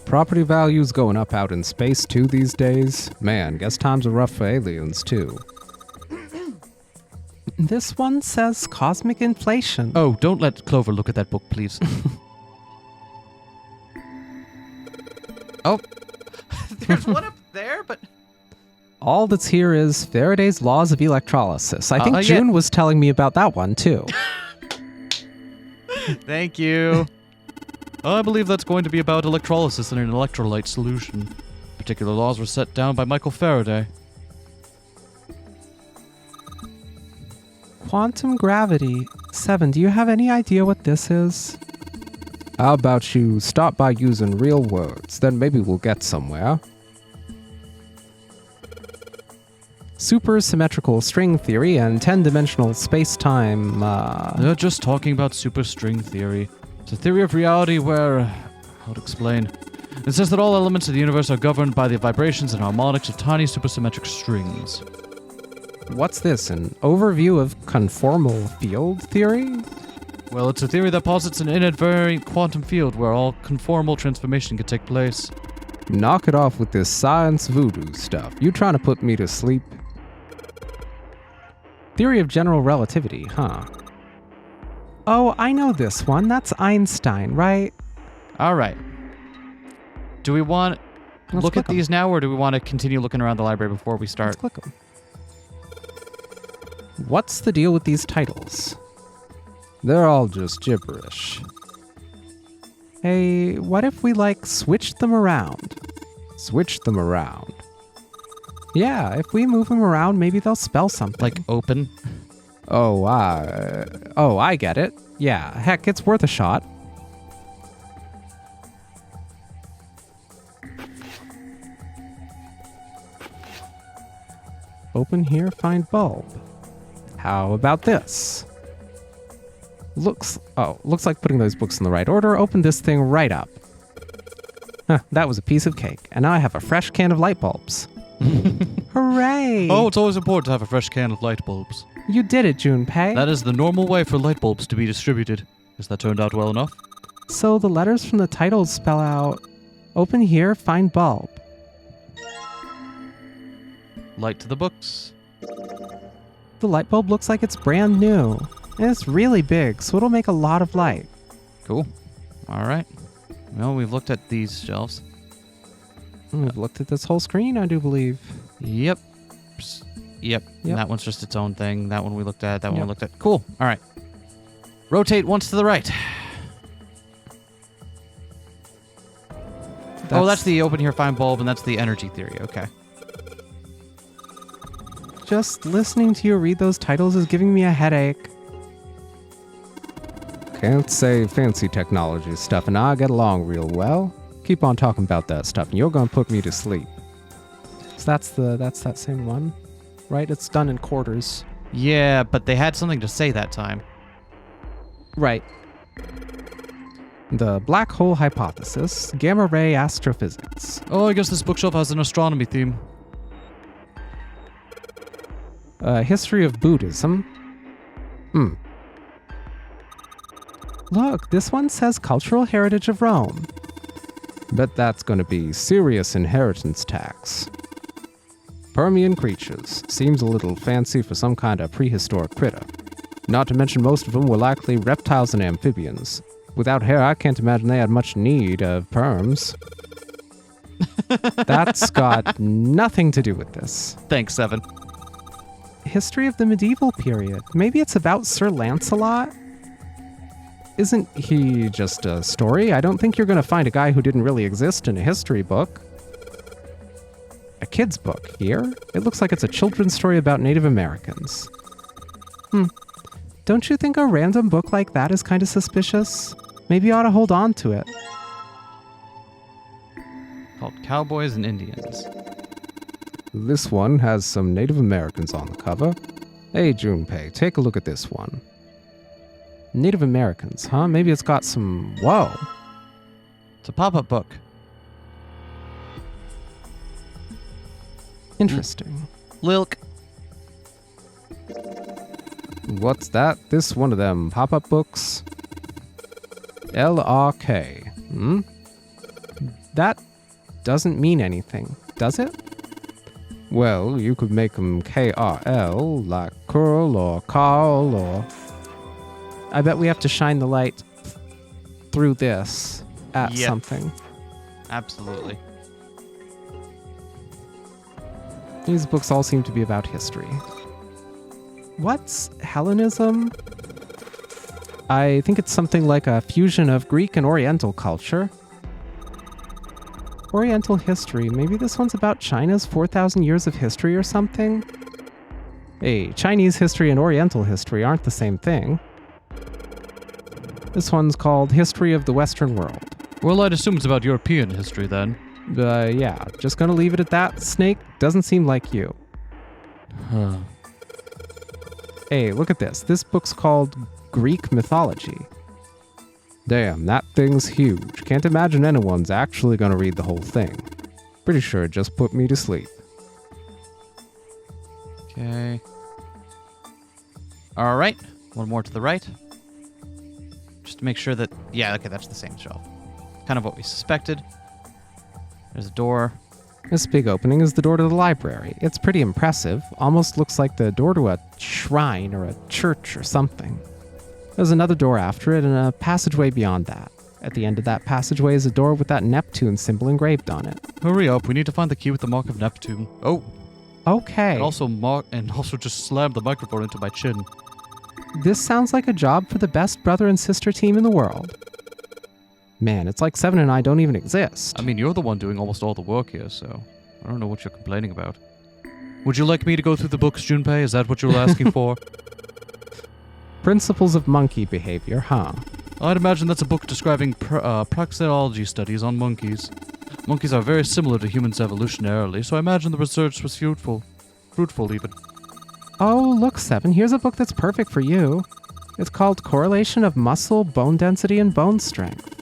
Property values going up out in space too these days. Man, guess times are rough for aliens too. This one says cosmic inflation. Oh, don't let Clover look at that book, please. Oh. There's one up there, but... All that's here is Faraday's laws of electrolysis. I think June was telling me about that one, too. Thank you. I believe that's going to be about electrolysis in an electrolyte solution. Particular laws were set down by Michael Faraday. Quantum gravity. 7, do you have any idea what this is? How about you start by using real words, then maybe we'll get somewhere. Supersymmetrical string theory and 10-dimensional space-time, They're just talking about superstring theory. It's a theory of reality where... how to explain? It says that all elements of the universe are governed by the vibrations and harmonics of tiny supersymmetric strings. What's this, an overview of conformal field theory? Well, it's a theory that posits an invariant quantum field where all conformal transformation can take place. Knock it off with this science voodoo stuff. You trying to put me to sleep? Theory of general relativity, huh? Oh, I know this one. That's Einstein, right? All right. Do we want to Let's look at click 'em. these now, or do we want to continue looking around the library before we start? Let's click them. What's the deal with these titles? They're all just gibberish. Hey, what if we, switched them around? Switch them around. Yeah, if we move them around, maybe they'll spell something. Like open? Oh, I get it. Yeah, heck, it's worth a shot. Open here, find bulb. How about this? Looks like putting those books in the right order. Open this thing right up. Huh, that was a piece of cake. And now I have a fresh can of light bulbs. Hooray! Oh, it's always important to have a fresh can of light bulbs. You did it, Junpei. That is the normal way for light bulbs to be distributed. Has that turned out well enough? So the letters from the titles spell out, open here, find bulb. Light to the books. The light bulb looks like it's brand new. And it's really big, so it'll make a lot of light. Cool. All right. Well, we've looked at these shelves. We've looked at this whole screen, I do believe. Yep. Yep. Yep. That one's just its own thing. That one we looked at. That one we Yep. looked at. Cool. All right. Rotate once to the right. Oh, that's the open here, find bulb, and that's the energy theory. Okay. Just listening to you read those titles is giving me a headache. can't say fancy technology stuff and I get along real well. Keep on talking about that stuff and you're gonna put me to sleep. So that's that same one, right? It's done in quarters. Yeah, but they had something to say that time. Right. The black hole hypothesis, gamma ray astrophysics. Oh, I guess this bookshelf has an astronomy theme. History of Buddhism. Look, this one says cultural heritage of Rome. Bet that's gonna be serious inheritance tax. Permian creatures. Seems a little fancy for some kind of prehistoric critter. Not to mention most of them were likely reptiles and amphibians. Without hair, I can't imagine they had much need of perms. That's got nothing to do with this. Thanks, Evan. History of the medieval period. Maybe it's about Sir Lancelot? Isn't he just a story? I don't think you're going to find a guy who didn't really exist in a history book. A kid's book here? It looks like it's a children's story about Native Americans. Don't you think a random book like that is kind of suspicious? Maybe you ought to hold on to it. Called Cowboys and Indians. This one has some Native Americans on the cover. Hey, Junpei, take a look at this one. Native Americans, huh? Maybe it's got some... Whoa. It's a pop-up book. Interesting. Lilk. What's that? This one of them pop-up books? LRK. That doesn't mean anything, does it? Well, you could make them KRL, like curl or Carl or... I bet we have to shine the light through this at Yep. something. Absolutely. These books all seem to be about history. What's Hellenism? I think it's something like a fusion of Greek and Oriental culture. Oriental history. Maybe this one's about China's 4,000 years of history or something? Hey, Chinese history and Oriental history aren't the same thing. This one's called History of the Western World. Well, I'd assume it's about European history then. Yeah, just gonna leave it at that. Snake doesn't seem like you. Huh. Hey, look at this. This book's called Greek Mythology. Damn, that thing's huge. Can't imagine anyone's actually gonna read the whole thing. Pretty sure it just put me to sleep. Okay. All right. One more to the right. Just to make sure that... Yeah, okay, that's the same shelf. Kind of what we suspected. There's a door. This big opening is the door to the library. It's pretty impressive. Almost looks like the door to a shrine or a church or something. There's another door after it and a passageway beyond that. At the end of that passageway is a door with that Neptune symbol engraved on it. Hurry up, we need to find the key with the mark of Neptune. Oh, Okay. and also just slammed the microphone into my chin. This sounds like a job for the best brother and sister team in the world. Man, it's like Seven and I don't even exist. I mean, you're the one doing almost all the work here, so I don't know what you're complaining about. Would you like me to go through the books, Junpei? Is that what you were asking for? Principles of monkey behavior, huh? I'd imagine that's a book describing praxeology studies on monkeys. Monkeys are very similar to humans evolutionarily, so I imagine the research was fruitful even. Oh, look, Seven, here's a book that's perfect for you. It's called Correlation of Muscle, Bone Density, and Bone Strength.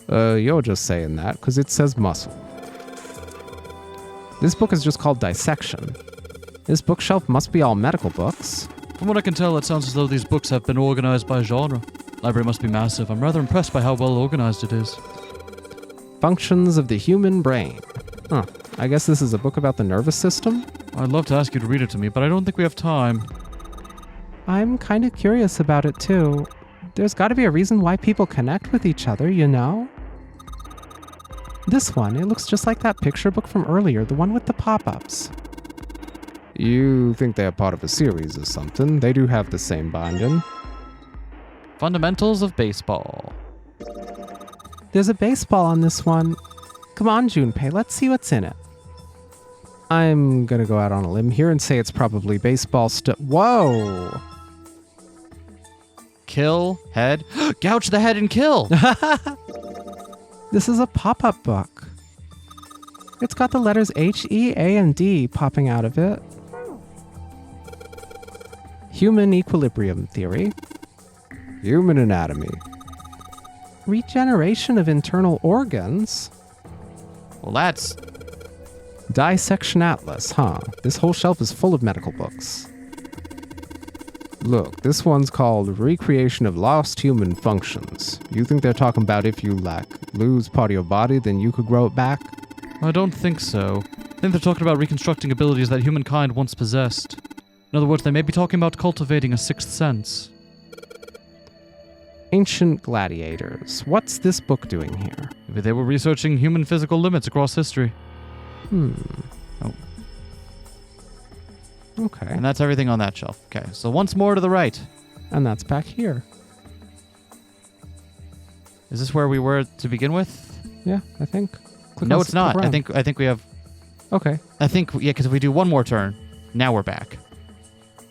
You're just saying that because it says muscle. This book is just called Dissection. This bookshelf must be all medical books. From what I can tell, it sounds as though these books have been organized by genre. Library must be massive. I'm rather impressed by how well organized it is. Functions of the human brain. Huh. I guess this is a book about the nervous system? I'd love to ask you to read it to me, but I don't think we have time. I'm kind of curious about it, too. There's got to be a reason why people connect with each other, you know? This one, it looks just like that picture book from earlier, the one with the pop-ups. You think they're part of a series or something. They do have the same binding. Fundamentals of baseball. There's a baseball on this one. Come on, Junpei, let's see what's in it. I'm gonna go out on a limb here and say it's probably baseball stuff. Whoa! Kill, head. Gouge the head and kill! This is a pop-up book. It's got the letters H, E, A, and D popping out of it. Human equilibrium theory. Human anatomy. Regeneration of internal organs. Well, that's... Dissection atlas, huh? This whole shelf is full of medical books. Look, this one's called Recreation of Lost Human Functions. You think they're talking about if you, lose part of your body, then you could grow it back? I don't think so. I think they're talking about reconstructing abilities that humankind once possessed. In other words, they may be talking about cultivating a sixth sense. Ancient gladiators. What's this book doing here? Maybe they were researching human physical limits across history. Oh. Okay. And that's everything on that shelf. Okay, so once more to the right. And that's back here. Is this where we were to begin with? Yeah, I think. No, it's not. I think we have... Okay. Because if we do one more turn, now we're back.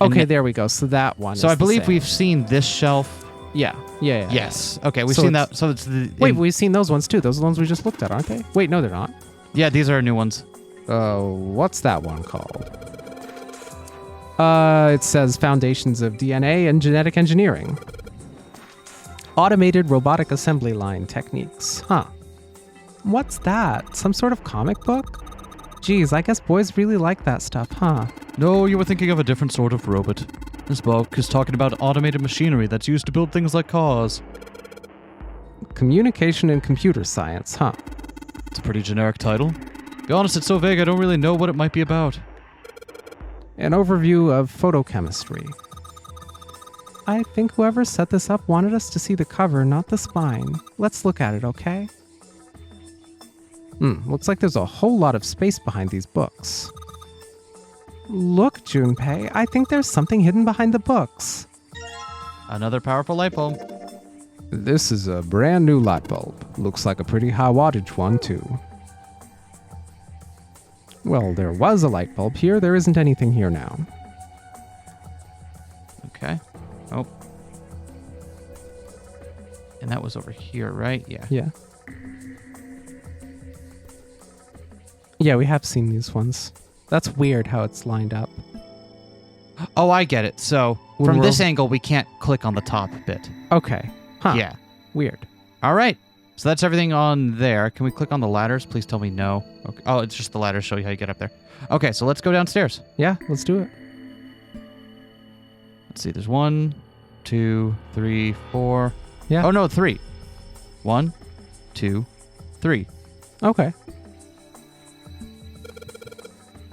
And Okay, there we go. So that one So is I believe the we've same. seen this shelf. Yeah. Yes. Okay, we've So seen it's- that. So it's the... Wait, we've seen those ones too. Those are the ones we just looked at, aren't they? Wait, no, they're not. Yeah, these are new ones. What's that one called? It says Foundations of DNA and Genetic Engineering. Automated robotic assembly line techniques. Huh. What's that? Some sort of comic book? Geez, I guess boys really like that stuff, huh? No, you were thinking of a different sort of robot. This book is talking about automated machinery that's used to build things like cars. Communication and computer science, huh? It's a pretty generic title. Be honest, it's so vague I don't really know what it might be about. An overview of photochemistry. I think whoever set this up wanted us to see the cover, not the spine. Let's look at it, okay? Looks like there's a whole lot of space behind these books. Look, Junpei, I think there's something hidden behind the books. Another powerful light bulb. This is a brand new light bulb. Looks like a pretty high wattage one, too. Well, there was a light bulb here. There isn't anything here now. Okay. Oh. And that was over here, right? Yeah. Yeah. Yeah, we have seen these ones. That's weird how it's lined up. Oh, I get it. So When from we're this over- angle, we can't click on the top bit. Okay. Huh. Yeah. Weird. All right. So that's everything on there. Can we click on the ladders? Please tell me no. Okay. Oh, it's just the ladders show you how you get up there. Okay, so let's go downstairs. Yeah, let's do it. Let's see. There's 1, 2, 3, 4. Yeah. Oh, no, 3. 1, 2, 3. Okay.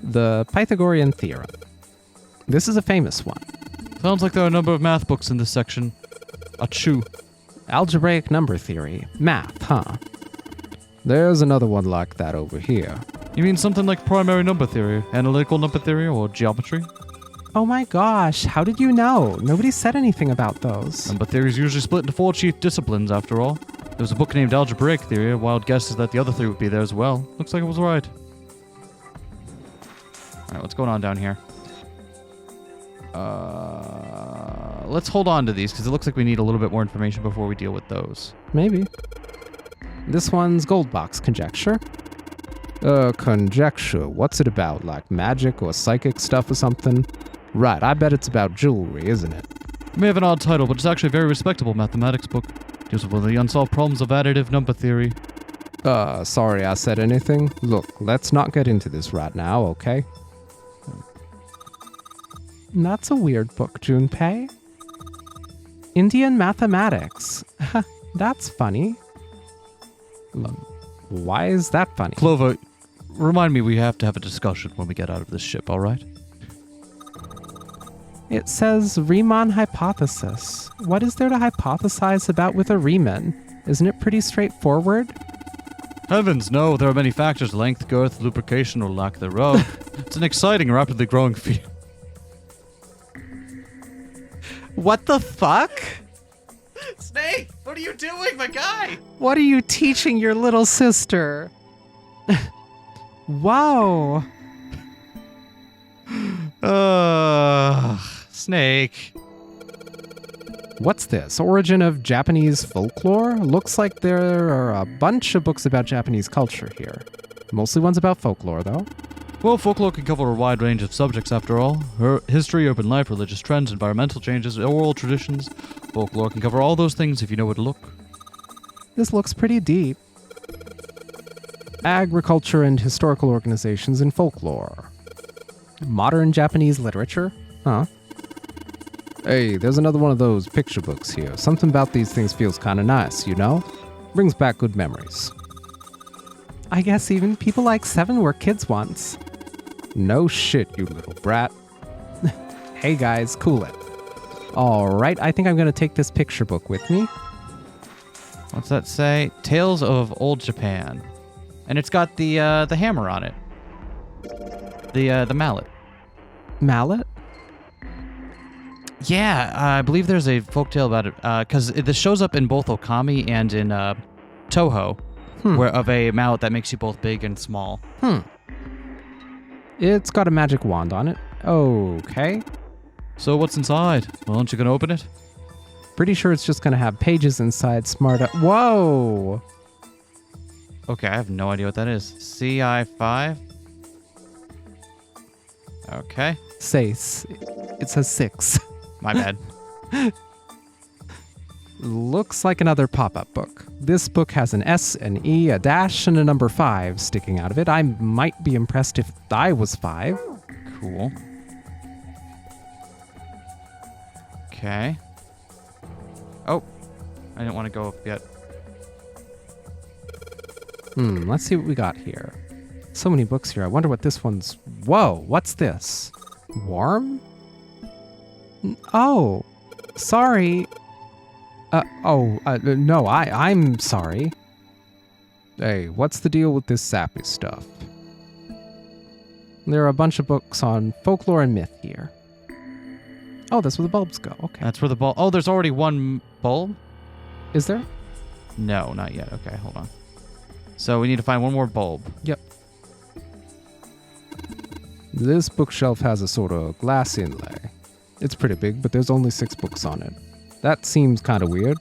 The Pythagorean theorem. This is a famous one. Sounds like there are a number of math books in this section. Achoo. Algebraic number theory. Math, huh? There's another one like that over here. You mean something like primary number theory, analytical number theory, or geometry? Oh my gosh, how did you know? Nobody said anything about those. Number theory is usually split into 4 chief disciplines, after all. There's a book named Algebraic Theory. A wild guess is that the other 3 would be there as well. Looks like it was right. Alright, what's going on down here? Let's hold on to these, because it looks like we need a little bit more information before we deal with those. Maybe. This one's gold box conjecture. Conjecture. What's it about? Like magic or psychic stuff or something? Right, I bet it's about jewelry, isn't it? It may have an odd title, but it's actually a very respectable mathematics book. Deals with one of the unsolved problems of additive number theory. Sorry I said anything. Look, let's not get into this right now, okay? That's a weird book, Junpei. Indian mathematics. That's funny. Why is that funny? Clover, remind me we have to have a discussion when we get out of this ship, all right? It says Riemann hypothesis. What is there to hypothesize about with a Riemann? Isn't it pretty straightforward? Heavens, no. There are many factors: length, girth, lubrication, or lack thereof. It's an exciting, rapidly growing field. What the fuck? Snake, what are you doing, my guy? What are you teaching your little sister? Wow. Snake. What's this? Origin of Japanese folklore? Looks like there are a bunch of books about Japanese culture here. Mostly ones about folklore, though. Well, folklore can cover a wide range of subjects, after all. History, urban life, religious trends, environmental changes, oral traditions. Folklore can cover all those things if you know where to look. This looks pretty deep. Agriculture and historical organizations in folklore. Modern Japanese literature? Huh. Hey, there's another one of those picture books here. Something about these things feels kind of nice, you know? Brings back good memories. I guess even people like 7 were kids once. No shit, you little brat. Hey guys, cool it. Alright, I think I'm gonna take this picture book with me. What's that say? Tales of Old Japan. And it's got the hammer on it. The mallet. Mallet? Yeah, I believe there's a folktale about it. Because this shows up in both Okami and in Toho, where of a mallet that makes you both big and small. It's got a magic wand on it. Okay. So what's inside? Well, aren't you gonna open it? Pretty sure it's just going to have pages inside Whoa! Okay, I have no idea what that is. CI5? Okay. It says 6. My bad. Looks like another pop-up book. This book has an S, an E, a dash, and a number 5 sticking out of it. I might be impressed if I was 5. Cool. Okay. Oh, I didn't want to go up yet. Let's see what we got here. So many books here. I wonder what this one's... Whoa, what's this? Warm? Oh, sorry. No, I'm sorry. Hey, what's the deal with this sappy stuff? There are a bunch of books on folklore and myth here. Oh, that's where the bulbs go. Okay. That's where the bulb... Oh, there's already one bulb? Is there? No, not yet. Okay, hold on. So we need to find one more bulb. Yep. This bookshelf has a sort of glass inlay. It's pretty big, but there's only 6 books on it. That seems kind of weird.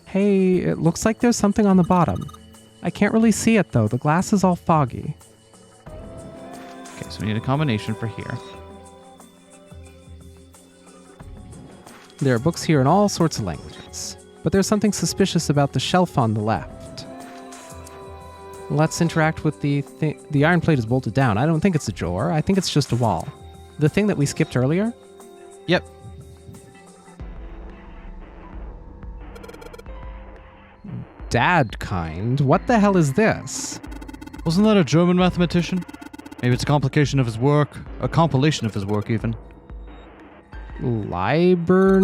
Hey, it looks like there's something on the bottom. I can't really see it, though. The glass is all foggy. Okay, so we need a combination for here. There are books here in all sorts of languages, but there's something suspicious about the shelf on the left. Let's interact with the iron plate is bolted down. I don't think it's a drawer. I think it's just a wall. The thing that we skipped earlier? Yep. Dad kind? What the hell is this? Wasn't that a German mathematician? Maybe it's a complication of his work. A compilation of his work, even. Libernis?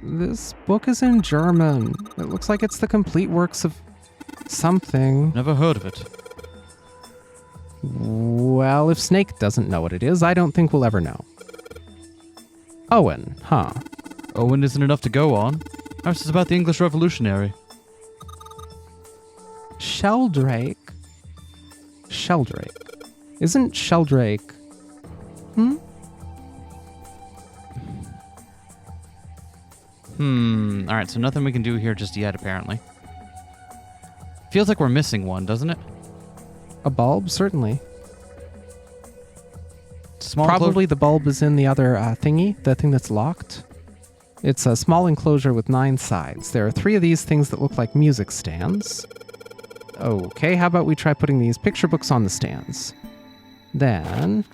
This book is in German. It looks like it's the complete works of something. Never heard of it. Well, if Snake doesn't know what it is, I don't think we'll ever know. Owen, huh? Owen isn't enough to go on. Ours is about the English Revolutionary. Sheldrake? Sheldrake. Isn't Sheldrake... Alright, so nothing we can do here just yet, apparently. Feels like we're missing one, doesn't it? A bulb? Certainly. Small Probably the bulb is in the other thingy, the thing that's locked. It's a small enclosure with 9 sides. There are 3 of these things that look like music stands. Okay, how about we try putting these picture books on the stands? Then...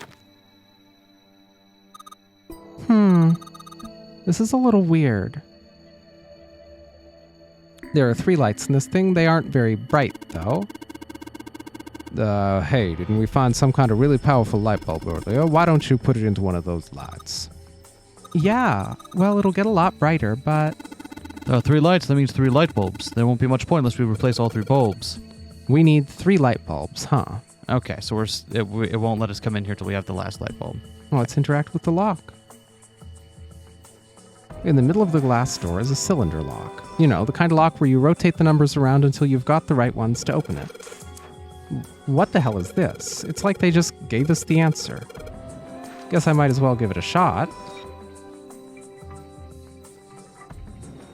This is a little weird. There are 3 lights in this thing. They aren't very bright, though. Hey, didn't we find some kind of really powerful light bulb earlier? Why don't you put it into one of those lights? Yeah, well, it'll get a lot brighter, but... There are 3 lights, that means 3 light bulbs. There won't be much point unless we replace all 3 bulbs. We need 3 light bulbs, huh? Okay, so it won't let us come in here till we have the last light bulb. Well, let's interact with the lock. In the middle of the glass door is a cylinder lock. You know, the kind of lock where you rotate the numbers around until you've got the right ones to open it. What the hell is this? It's like they just gave us the answer. Guess I might as well give it a shot.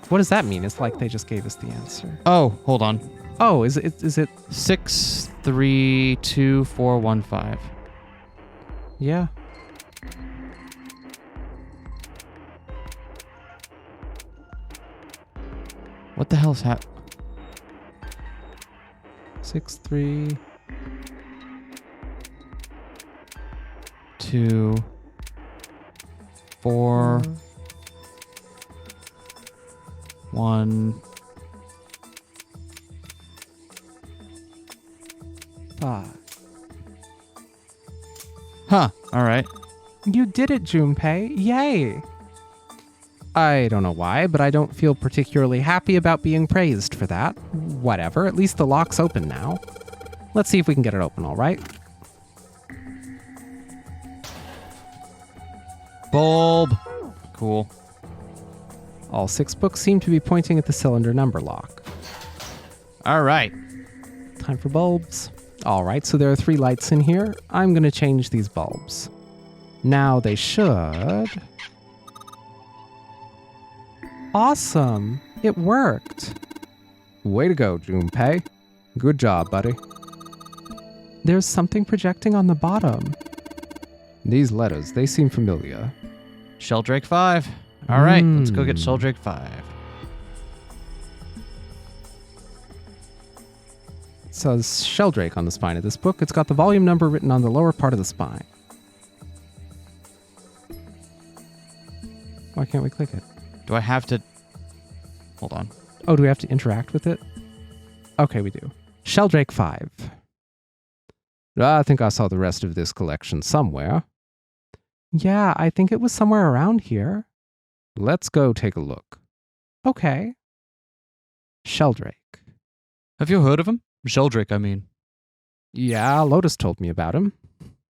What does that mean? It's like they just gave us the answer. Oh, hold on. Oh, is it 632415? Yeah. What the hell's happening? 6, 3... 2 4 1 5. Huh, alright. You did it, Junpei. Yay! I don't know why, but I don't feel particularly happy about being praised for that. Whatever, at least the lock's open now. Let's see if we can get it open, all right? Bulb. Cool. All 6 books seem to be pointing at the cylinder number lock. All right. Time for bulbs. All right, so there are 3 lights in here. I'm going to change these bulbs. Now they should... Awesome! It worked! Way to go, Junpei. Good job, buddy. There's something projecting on the bottom. These letters, they seem familiar. Sheldrake 5. All right, let's go get Sheldrake 5. It says Sheldrake on the spine of this book. It's got the volume number written on the lower part of the spine. Why can't we click it? Do I have to... Hold on. Oh, do we have to interact with it? Okay, we do. Sheldrake 5. I think I saw the rest of this collection somewhere. Yeah, I think it was somewhere around here. Let's go take a look. Okay. Sheldrake. Have you heard of him? Sheldrake, I mean. Yeah, Lotus told me about him.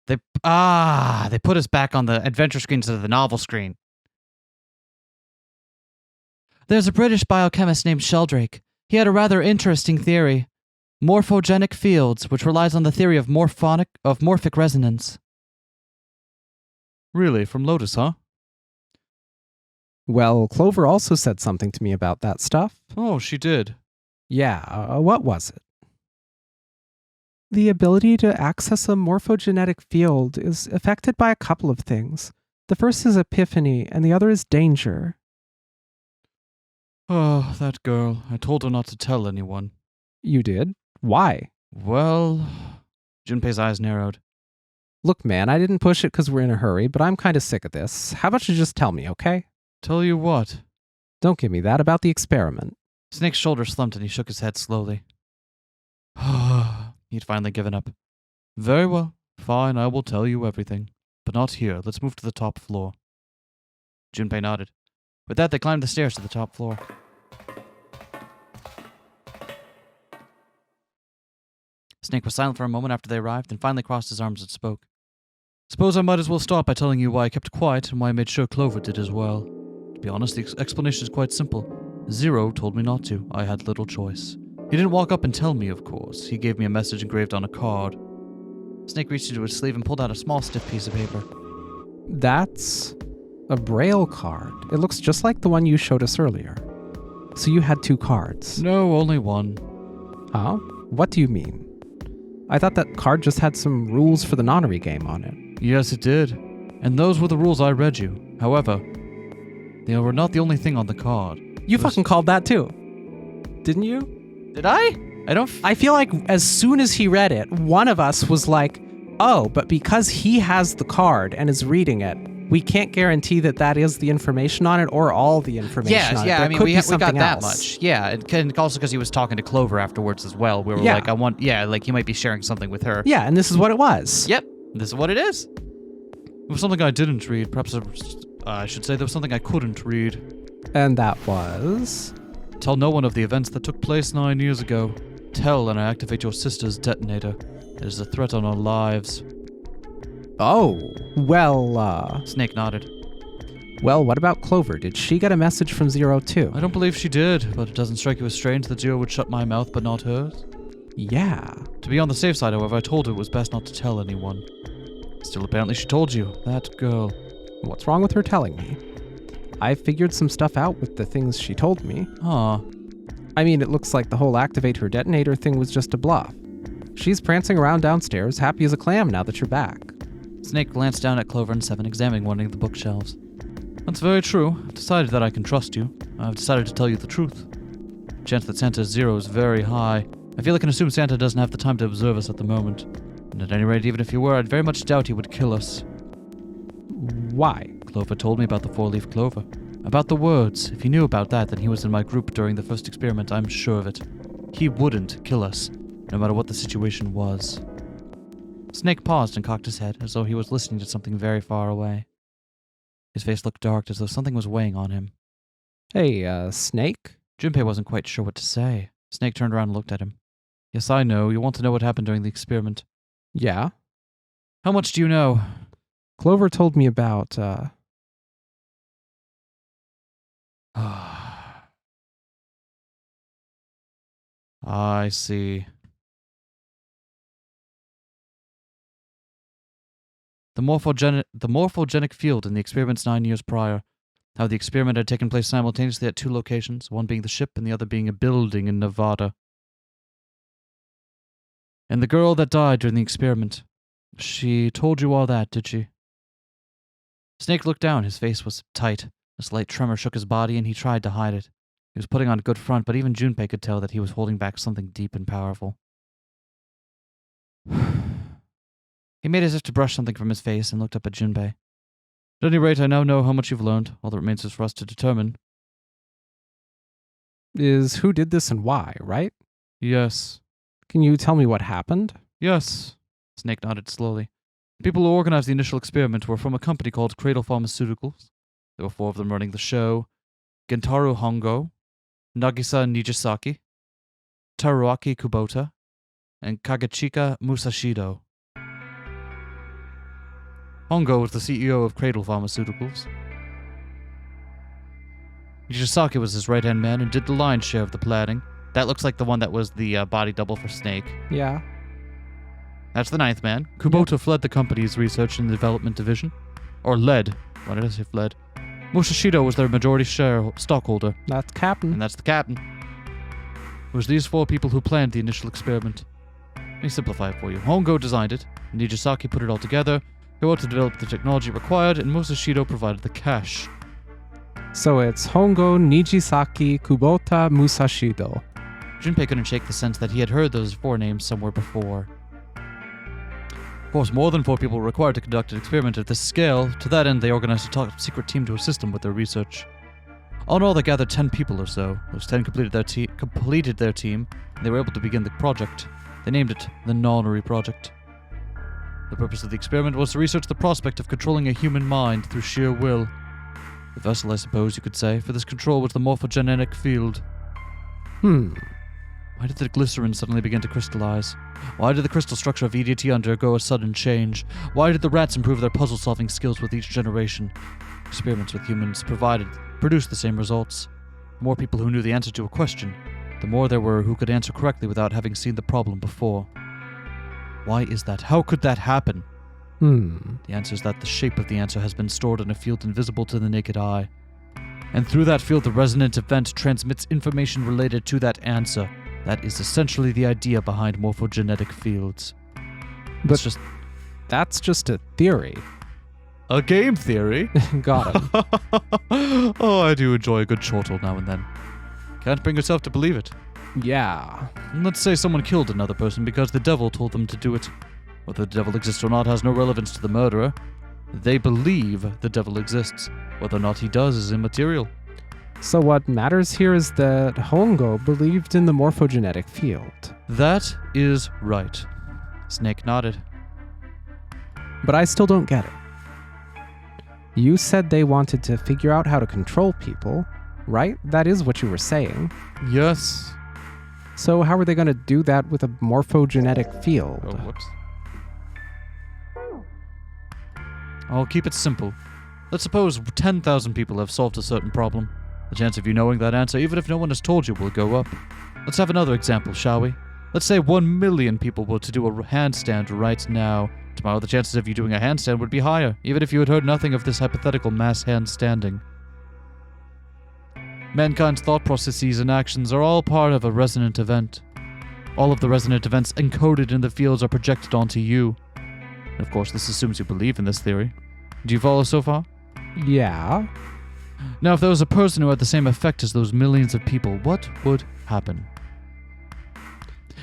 They put us back on the adventure screen instead of the novel screen. There's a British biochemist named Sheldrake. He had a rather interesting theory. Morphogenic fields, which relies on the theory of morphic resonance. Really? From Lotus, huh? Well, Clover also said something to me about that stuff. Oh, she did. Yeah, what was it? The ability to access a morphogenetic field is affected by a couple of things. The first is epiphany, and the other is danger. Oh, that girl. I told her not to tell anyone. You did? Why? Well... Junpei's eyes narrowed. Look, man, I didn't push it because we're in a hurry, but I'm kind of sick of this. How about you just tell me, okay? Tell you what? Don't give me that about the experiment. Snake's shoulder slumped and he shook his head slowly. He'd finally given up. Very well. Fine, I will tell you everything. But not here. Let's move to the top floor. Junpei nodded. With that, they climbed the stairs to the top floor. Snake was silent for a moment after they arrived, then finally crossed his arms and spoke. Suppose I might as well start by telling you why I kept quiet and why I made sure Clover did as well. To be honest, the explanation is quite simple. Zero told me not to. I had little choice. He didn't walk up and tell me, of course. He gave me a message engraved on a card. Snake reached into his sleeve and pulled out a small, stiff piece of paper. That's a Braille card. It looks just like the one you showed us earlier. So you had 2 cards. No, only one. Huh? What do you mean? I thought that card just had some rules for the nonary game on it. Yes, it did. And those were the rules I read you. However, they were not the only thing on the card. You fucking called that too. Didn't you? Did I? I feel like as soon as he read it, one of us was like, oh, but because he has the card and is reading it, we can't guarantee that that is the information on it or all the information on it. Yeah, There I mean, could we be got something that else. much. Yeah, and also because he was talking to Clover afterwards as well. We were Yeah. like, he might be sharing something with her. Yeah, and this is what it was. Yep, this is what it is. It was something I didn't read. Perhaps I should say there was something I couldn't read. And that was... Tell no one of the events that took place 9 years ago. Tell and I activate your sister's detonator. It is a threat on our lives. Oh, well, Snake nodded. Well, what about Clover? Did she get a message from Zero too? I don't believe she did, but it doesn't strike you as strange that Zero would shut my mouth but not hers? Yeah. To be on the safe side, however, I told her it was best not to tell anyone. Still, apparently she told you. That girl. What's wrong with her telling me? I figured some stuff out with the things she told me. Huh. I mean, it looks like the whole activate her detonator thing was just a bluff. She's prancing around downstairs, happy as a clam now that you're back. Snake glanced down at Clover and Seven, examining one of the bookshelves. That's very true. I've decided that I can trust you. I've decided to tell you the truth. The chance that Santa's Zero is very high. I feel I can assume Santa doesn't have the time to observe us at the moment. And at any rate, even if he were, I'd very much doubt he would kill us. Why? Clover told me about the 4-leaf clover. About the words. If he knew about that, then he was in my group during the first experiment, I'm sure of it. He wouldn't kill us, no matter what the situation was. Snake paused and cocked his head, as though he was listening to something very far away. His face looked dark, as though something was weighing on him. Hey, Snake? Junpei wasn't quite sure what to say. Snake turned around and looked at him. Yes, I know. You want to know what happened during the experiment. Yeah? How much do you know? Clover told me about, I see. The morphogenic field in the experiments 9 years prior. How the experiment had taken place simultaneously at 2 locations, one being the ship and the other being a building in Nevada. And the girl that died during the experiment. She told you all that, did she? Snake looked down. His face was tight. A slight tremor shook his body, and he tried to hide it. He was putting on a good front, but even Junpei could tell that he was holding back something deep and powerful. He made as if to brush something from his face and looked up at Junpei. At any rate, I now know how much you've learned. All that remains is for us to determine. is who did this and why, right? Yes. Can you tell me what happened? Yes. Snake nodded slowly. The people who organized the initial experiment were from a company called Cradle Pharmaceuticals. There were 4 of them running the show. Gentaro Hongo, Nagisa Nijisaki, Taruaki Kubota, and Kagechika Musashido. Hongo was the CEO of Cradle Pharmaceuticals. Nijisaki was his right-hand man and did the lion's share of the planning. That looks like the one that was the body double for Snake. Yeah. That's the 9th man. Kubota fled the company's research and development division. Or led. Why did I say fled? Musashido was their majority share stockholder. That's Captain. And that's the captain. It was these 4 people who planned the initial experiment. Let me simplify it for you. Hongo designed it, Nijisaki put it all together, Kubota developed the technology required, and Musashido provided the cash. So it's Hongo, Nijisaki, Kubota, Musashido. Junpei couldn't shake the sense that he had heard those 4 names somewhere before. Of course, more than 4 people were required to conduct an experiment at this scale. To that end, they organized a top-secret team to assist them with their research. All in all, they gathered 10 people or so. Those 10 completed their team, and they were able to begin the project. They named it the Nonary Project. The purpose of the experiment was to research the prospect of controlling a human mind through sheer will. The vessel, I suppose you could say, for this control was the morphogenic field. Why did the glycerin suddenly begin to crystallize? Why did the crystal structure of EDT undergo a sudden change? Why did the rats improve their puzzle-solving skills with each generation? Experiments with humans produced the same results. The more people who knew the answer to a question, the more there were who could answer correctly without having seen the problem before. Why is that? How could that happen? The answer is that the shape of the answer has been stored in a field invisible to the naked eye. And through that field, the resonant event transmits information related to that answer. That is essentially the idea behind morphogenetic fields. But that's just a theory. A game theory? Got it. Oh, I do enjoy a good chortle now and then. Can't bring yourself to believe it. Yeah. Let's say someone killed another person because the devil told them to do it. Whether the devil exists or not has no relevance to the murderer. They believe the devil exists. Whether or not he does is immaterial. So what matters here is that Hongo believed in the morphogenetic field. That is right. Snake nodded. But I still don't get it. You said they wanted to figure out how to control people, right? That is what you were saying. Yes. So how are they going to do that with a morphogenetic field? Oh, whoops. I'll keep it simple. Let's suppose 10,000 people have solved a certain problem. The chance of you knowing that answer, even if no one has told you, will go up. Let's have another example, shall we? Let's say 1 million people were to do a handstand right now. Tomorrow, the chances of you doing a handstand would be higher, even if you had heard nothing of this hypothetical mass handstanding. Mankind's thought processes and actions are all part of a resonant event. All of the resonant events encoded in the fields are projected onto you. And of course, this assumes you believe in this theory. Do you follow so far? Yeah. Now, if there was a person who had the same effect as those millions of people, what would happen?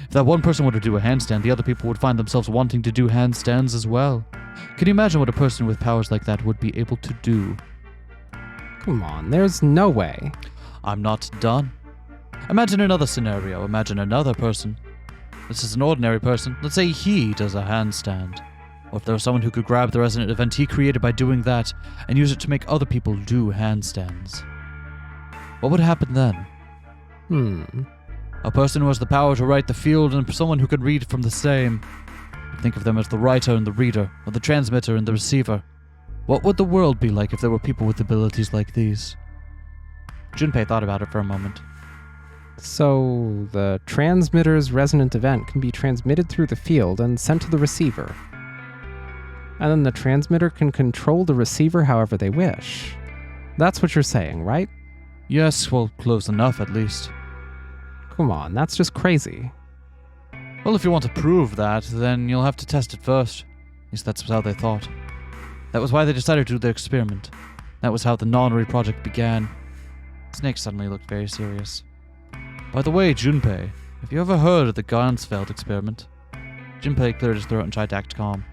If that one person were to do a handstand, the other people would find themselves wanting to do handstands as well. Can you imagine what a person with powers like that would be able to do? Come on, there's no way. I'm not done. Imagine another scenario. Imagine another person. This is an ordinary person. Let's say he does a handstand. Or if there was someone who could grab the resonant event he created by doing that and use it to make other people do handstands. What would happen then? A person who has the power to write the field and someone who can read from the same. Think of them as the writer and the reader, or the transmitter and the receiver. What would the world be like if there were people with abilities like these? Junpei thought about it for a moment. So, the transmitter's resonant event can be transmitted through the field and sent to the receiver. And then the transmitter can control the receiver however they wish. That's what you're saying, right? Yes, well, close enough at least. Come on, that's just crazy. Well, if you want to prove that, then you'll have to test it first. At least that's how they thought. That was why they decided to do their experiment. That was how the nonary project began. Snake suddenly looked very serious. By the way, Junpei, have you ever heard of the Gansfeld experiment? Junpei cleared his throat and tried to act calm.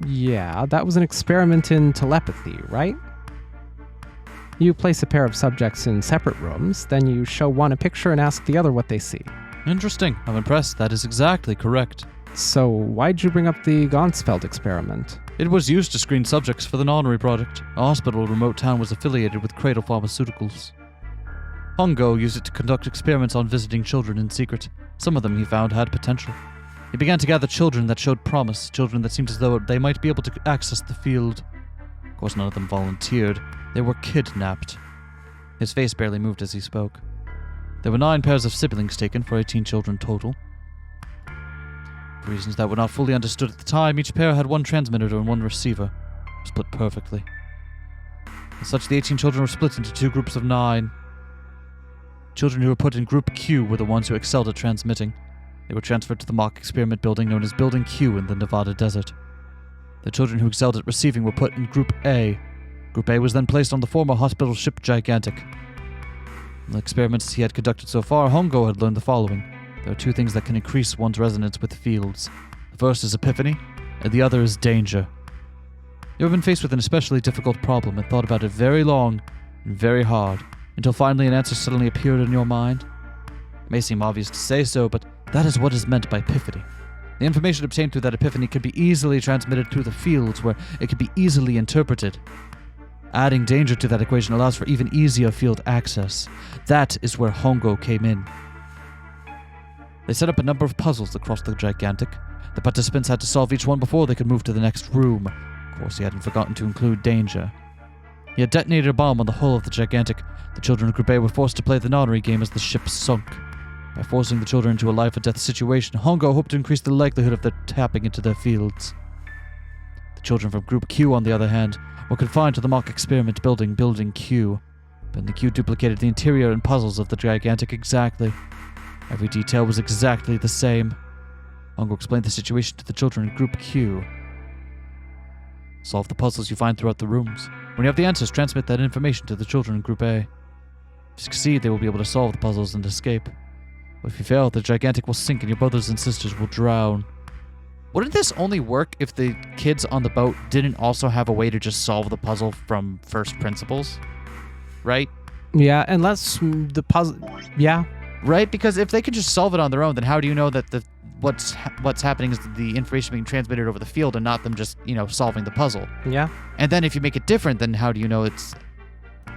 Yeah, that was an experiment in telepathy, right? You place a pair of subjects in separate rooms, then you show one a picture and ask the other what they see. Interesting. I'm impressed. That is exactly correct. So, why'd you bring up the Gansfeld experiment? It was used to screen subjects for the nonary project. A hospital in a remote town was affiliated with Cradle Pharmaceuticals. Hongo used it to conduct experiments on visiting children in secret. Some of them, he found, had potential. He began to gather children that showed promise, children that seemed as though they might be able to access the field. Of course, none of them volunteered. They were kidnapped. His face barely moved as he spoke. There were 9 pairs of siblings taken for 18 children total. For reasons that were not fully understood at the time, each pair had 1 transmitter and 1 receiver, split perfectly. As such, the 18 children were split into 2 groups of 9. Children who were put in Group Q were the ones who excelled at transmitting. They were transferred to the mock experiment building known as Building Q in the Nevada desert. The children who excelled at receiving were put in Group A. Group A was then placed on the former hospital ship Gigantic. In the experiments he had conducted so far, Hongo had learned the following. There are 2 things that can increase one's resonance with fields. The first is epiphany, and the other is danger. You have been faced with an especially difficult problem and thought about it very long and very hard, until finally an answer suddenly appeared in your mind? It may seem obvious to say so, but that is what is meant by epiphany. The information obtained through that epiphany could be easily transmitted through the fields, where it could be easily interpreted. Adding danger to that equation allows for even easier field access. That is where Hongo came in. They set up a number of puzzles across the Gigantic. The participants had to solve each one before they could move to the next room. Of course, he hadn't forgotten to include danger. He had detonated a bomb on the hull of the Gigantic. The children of Group A were forced to play the nonary game as the ship sunk. By forcing the children into a life-or-death situation, Hongo hoped to increase the likelihood of their tapping into their fields. The children from Group Q, on the other hand, were confined to the mock experiment building, Building Q. Building Q duplicated the interior and puzzles of the Gigantic exactly. Every detail was exactly the same. Hongo explained the situation to the children in Group Q. Solve the puzzles you find throughout the rooms. When you have the answers, transmit that information to the children in Group A. If you succeed, they will be able to solve the puzzles and escape. But if you fail, the Gigantic will sink and your brothers and sisters will drown. Wouldn't this only work if the kids on the boat didn't also have a way to just solve the puzzle from first principles? Right? Yeah, unless the puzzle... Yeah. Right? Because if they can just solve it on their own, then how do you know that what's happening is the information being transmitted over the field and not them just, solving the puzzle? Yeah. And then if you make it different, then how do you know it's...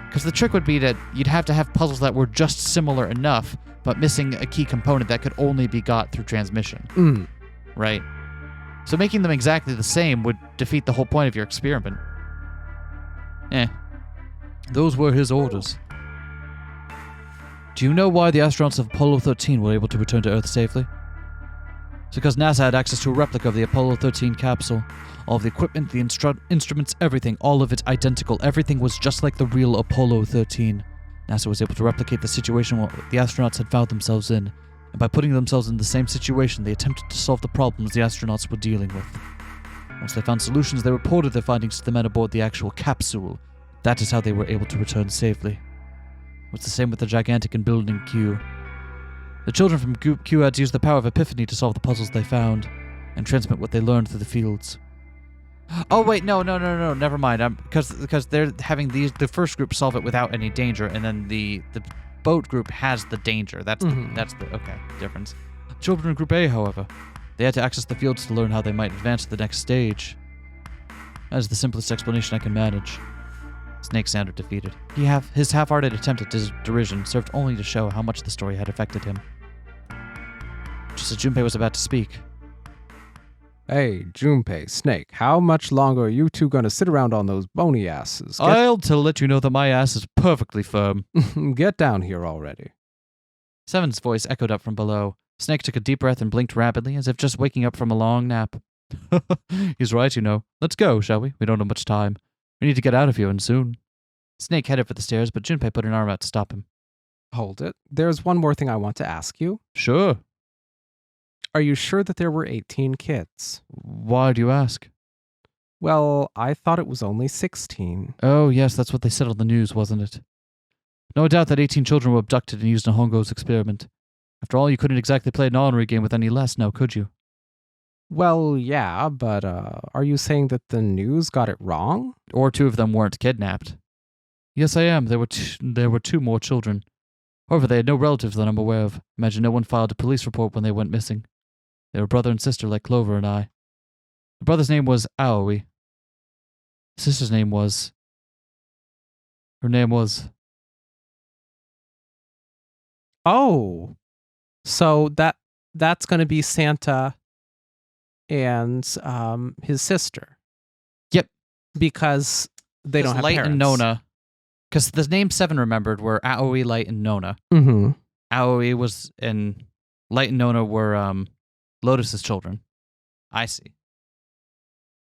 Because the trick would be that you'd have to have puzzles that were just similar enough, but missing a key component that could only be got through transmission. Right? So making them exactly the same would defeat the whole point of your experiment. Those were his orders. Do you know why the astronauts of Apollo 13 were able to return to Earth safely? It's because NASA had access to a replica of the Apollo 13 capsule. All of the equipment, the instruments, everything, all of it identical. Everything was just like the real Apollo 13. NASA was able to replicate the situation the astronauts had found themselves in, and by putting themselves in the same situation, they attempted to solve the problems the astronauts were dealing with. Once they found solutions, they reported their findings to the men aboard the actual capsule. That is how they were able to return safely. It was the same with the Gigantic and Building Q. The children from Group Q had to use the power of epiphany to solve the puzzles they found, and transmit what they learned through the fields. Oh wait, no, never mind. Because they're having the first group solve it without any danger, and then the boat group has the danger. That's the difference. Children in Group A, however, they had to access the fields to learn how they might advance to the next stage. That is the simplest explanation I can manage. Snake sounded defeated. His half-hearted attempt at derision served only to show how much the story had affected him. Just as Junpei was about to speak. Hey, Junpei, Snake, how much longer are you two gonna sit around on those bony asses? I'll let you know that my ass is perfectly firm. Get down here already. Seven's voice echoed up from below. Snake took a deep breath and blinked rapidly, as if just waking up from a long nap. He's right, you know. Let's go, shall we? We don't have much time. We need to get out of here, and soon. Snake headed for the stairs, but Junpei put an arm out to stop him. Hold it. There's one more thing I want to ask you. Sure. Are you sure that there were 18 kids? Why do you ask? Well, I thought it was only 16. Oh, yes, that's what they said on the news, wasn't it? No doubt that 18 children were abducted and used in Hongo's experiment. After all, you couldn't exactly play an honorary game with any less now, could you? Well, yeah, but are you saying that the news got it wrong? Or 2 of them weren't kidnapped. Yes, I am. There were 2 more children. However, they had no relatives that I'm aware of. Imagine no one filed a police report when they went missing. They were brother and sister like Clover and I. The brother's name was Aoi. The sister's name was... Her name was... Oh, so that's going to be Santa and his sister. Yep. Because they don't have Light parents. and Nona. Because the names Seven remembered were Aoi, Light, and Nona. Mm-hmm. Aoi was... and Light and Nona were Lotus's children. I see.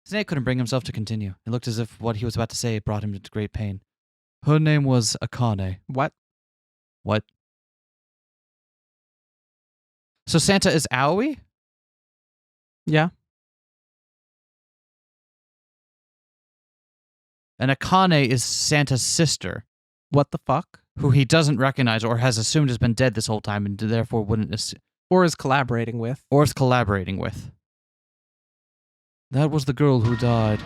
Snake couldn't bring himself to continue. It looked as if what he was about to say brought him to great pain. Her name was Akane. What? What? So Santa is Aoi? Yeah. And Akane is Santa's sister, What the fuck? who he doesn't recognize or has assumed has been dead this whole time and therefore wouldn't assume, Or is collaborating with. or is collaborating with. That was the girl who died.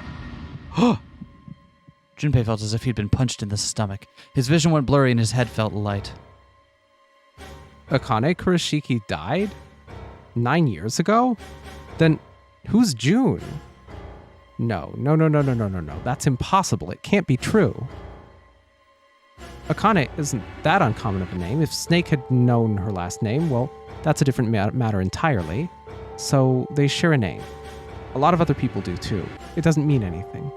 Junpei felt as if he'd been punched in the stomach. His vision went blurry and his head felt light. Akane Kurashiki died? 9 years ago? Then who's June? No. That's impossible. It can't be true. Akane isn't that uncommon of a name. If Snake had known her last name, well, that's a different matter entirely. So they share a name. A lot of other people do too. It doesn't mean anything.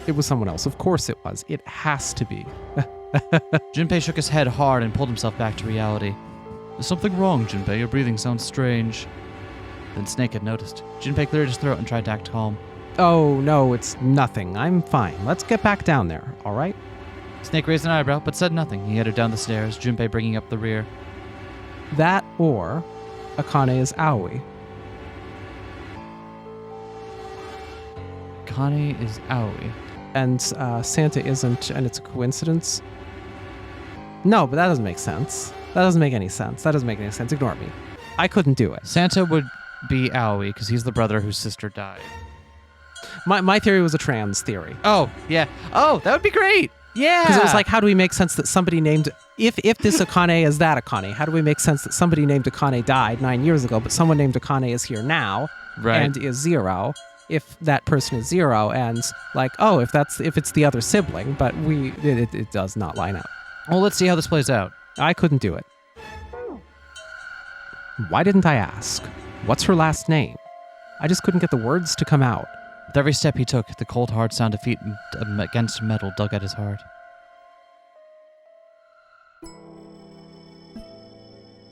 It was someone else. Of course it was. It has to be. Junpei shook his head hard and pulled himself back to reality. There's something wrong, Junpei. Your breathing sounds strange. Then Snake had noticed. Junpei cleared his throat and tried to act calm. Oh, no, it's nothing. I'm fine. Let's get back down there, all right? Snake raised an eyebrow, but said nothing. He headed down the stairs, Junpei bringing up the rear. That or Akane is Aoi. Akane is Aoi. And Santa isn't, and it's a coincidence? No, but that doesn't make sense. That doesn't make any sense. Ignore me. I couldn't do it. Santa would be Aoi because he's the brother whose sister died. My theory was a trans theory. Oh, yeah. Oh, that would be great. Yeah. Because it was like, how do we make sense that somebody named... If this Akane is that Akane, how do we make sense that somebody named Akane died 9 years ago, but someone named Akane is here now and is 0? If that person is 0 and like, oh, if it's the other sibling, but it does not line up. Well, let's see how this plays out. I couldn't do it. Why didn't I ask? What's her last name? I just couldn't get the words to come out. With every step he took, the cold, hard sound of feet against metal dug at his heart.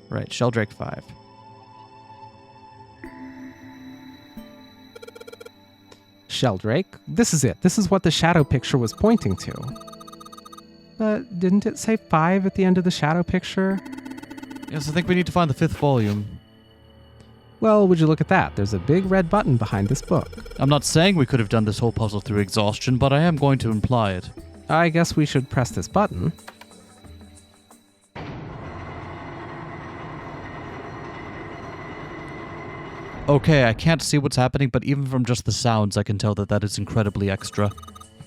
Right, Sheldrake 5. Sheldrake, this is it. This is what the shadow picture was pointing to. But didn't it say 5 at the end of the shadow picture? Yes, I think we need to find the 5th volume. Well, would you look at that? There's a big red button behind this book. I'm not saying we could have done this whole puzzle through exhaustion, but I am going to imply it. I guess we should press this button. Okay, I can't see what's happening, but even from just the sounds, I can tell that is incredibly extra.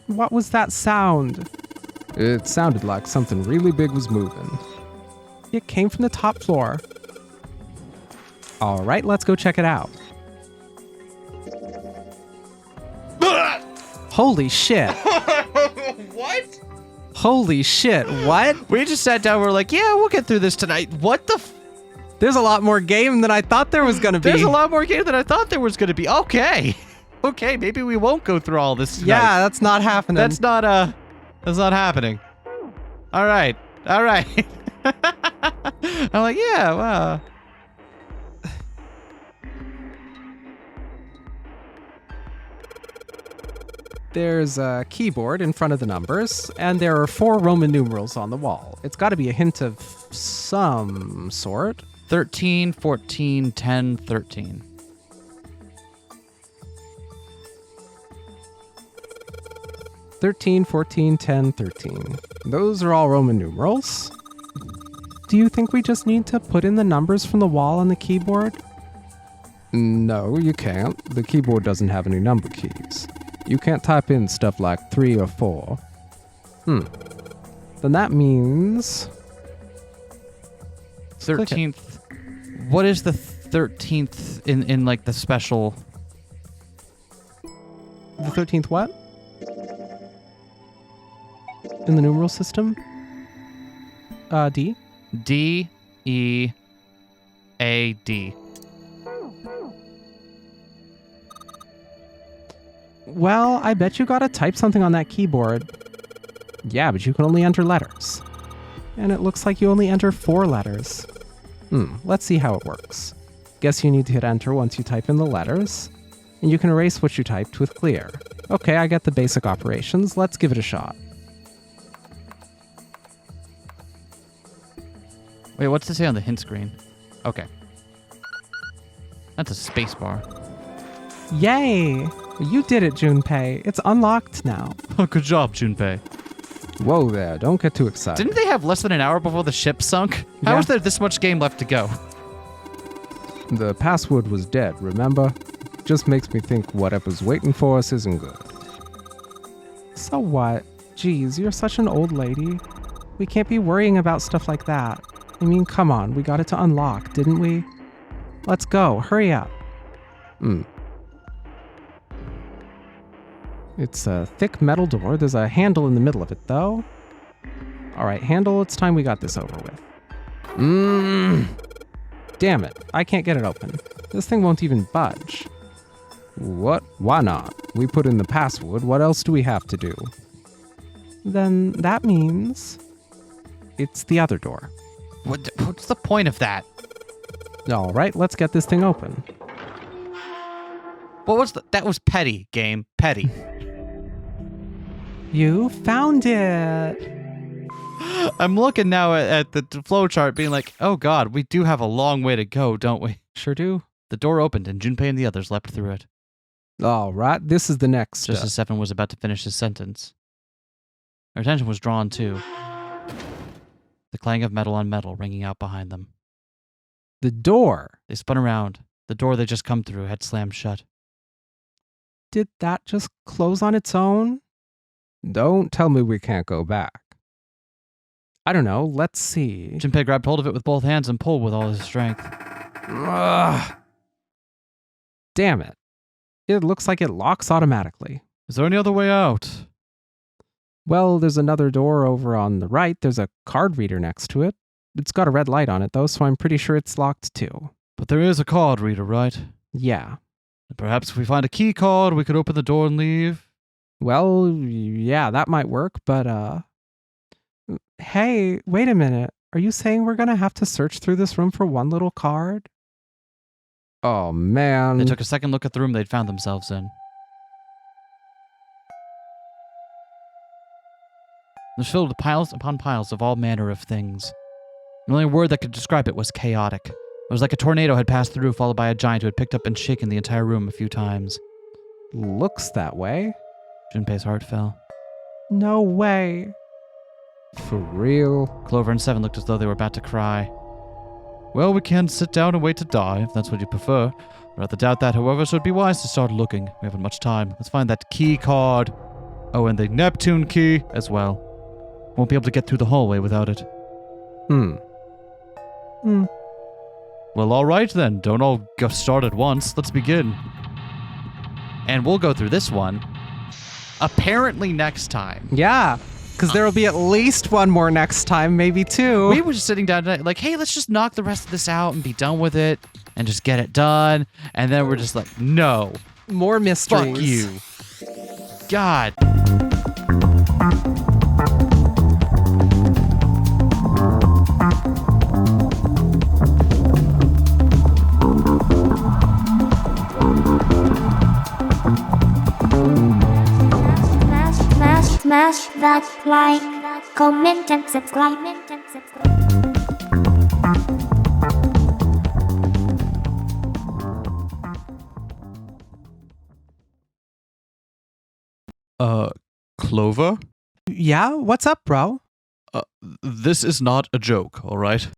What was that sound? It sounded like something really big was moving. It came from the top floor. All right, let's go check it out. Holy shit. What? Holy shit, what? We just sat down, we're like, yeah, we'll get through this tonight. What the There's a lot more game than I thought there was going to be. There's a lot more game than I thought there was going to be. Okay. Okay, maybe we won't go through all this tonight. Yeah, that's not happening. That's not happening. All right. I'm like, yeah, wow. There's a keyboard in front of the numbers, and there are 4 Roman numerals on the wall. It's got to be a hint of some sort. 13, 14, 10, 13. "13, 14, 10, 13. Those are all Roman numerals. Do you think we just need to put in the numbers from the wall on the keyboard? No, you can't. The keyboard doesn't have any number keys. You can't type in stuff like 3 or 4. Then that means... 13th. What is the 13th in like the special? The 13th what? In the numeral system? D? D, E, A, D. Well, I bet you gotta type something on that keyboard. Yeah, but you can only enter letters. And it looks like you only enter 4 letters. Let's see how it works. Guess you need to hit enter once you type in the letters, and you can erase what you typed with clear. Okay, I get the basic operations. Let's give it a shot. Wait, what's it say on the hint screen? Okay. That's a space bar. Yay! You did it, Junpei. It's unlocked now. Oh, good job, Junpei. Whoa there, don't get too excited. Didn't they have less than an hour before the ship sunk? How Yeah. is there this much game left to go? The password was dead, remember? Just makes me think whatever's waiting for us isn't good. So what? Geez, you're such an old lady. We can't be worrying about stuff like that. I mean, come on, we got it to unlock, didn't we? Let's go, hurry up. It's a thick metal door. There's a handle in the middle of it, though. All right, handle, it's time we got this over with. Damn it, I can't get it open. This thing won't even budge. What? Why not? We put in the password, what else do we have to do? Then that means it's the other door. What's the point of that? All right, let's get this thing open. What was that was petty, game. Petty. You found it! I'm looking now at the flowchart being like, oh god, we do have a long way to go, don't we? Sure do. The door opened and Junpei and the others leapt through it. All right, this is the next Just step. as Stefan was about to finish his sentence. Our attention was drawn to the clang of metal on metal ringing out behind them. The door! They spun around. The door they just come through had slammed shut. Did that just close on its own? Don't tell me we can't go back. I don't know, let's see. Junpei grabbed hold of it with both hands and pulled with all his strength. Ugh. Damn it. It looks like it locks automatically. Is there any other way out? Well, there's another door over on the right. There's a card reader next to it. It's got a red light on it, though, so I'm pretty sure it's locked too. But there is a card reader, right? Yeah. Perhaps if we find a key card, we could open the door and leave. Well, yeah, that might work, but, Hey, wait a minute. Are you saying we're gonna have to search through this room for one little card? Oh, man. They took a second look at the room they'd found themselves in. It was filled with piles upon piles of all manner of things. The only word that could describe it was chaotic. It was like a tornado had passed through, followed by a giant who had picked up and shaken the entire room a few times. Looks that way. Junpei's heart fell. No way. For real? Clover and Seven looked as though they were about to cry. Well, we can sit down and wait to die, if that's what you prefer. Rather doubt that, however, so it'd be wise to start looking. We haven't much time. Let's find that key card. Oh, and the Neptune key as well. Won't be able to get through the hallway without it. Well, all right then. Don't all go start at once. Let's begin. And we'll go through this one apparently next time. Yeah, because there will be at least one more next time, maybe two. We were just sitting down tonight, like, hey, let's just knock the rest of this out and be done with it and just get it done. And then we're just like, no, More mysteries. fuck you. God. Smash that like, comment and subscribe. Clover? Yeah, what's up, bro? This is not a joke, all right?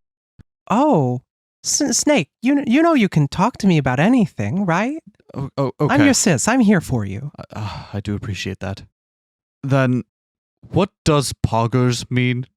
Oh, Snake, you know you can talk to me about anything, right? Oh, okay. I'm your sis. I'm here for you. I do appreciate that. Then, what does poggers mean?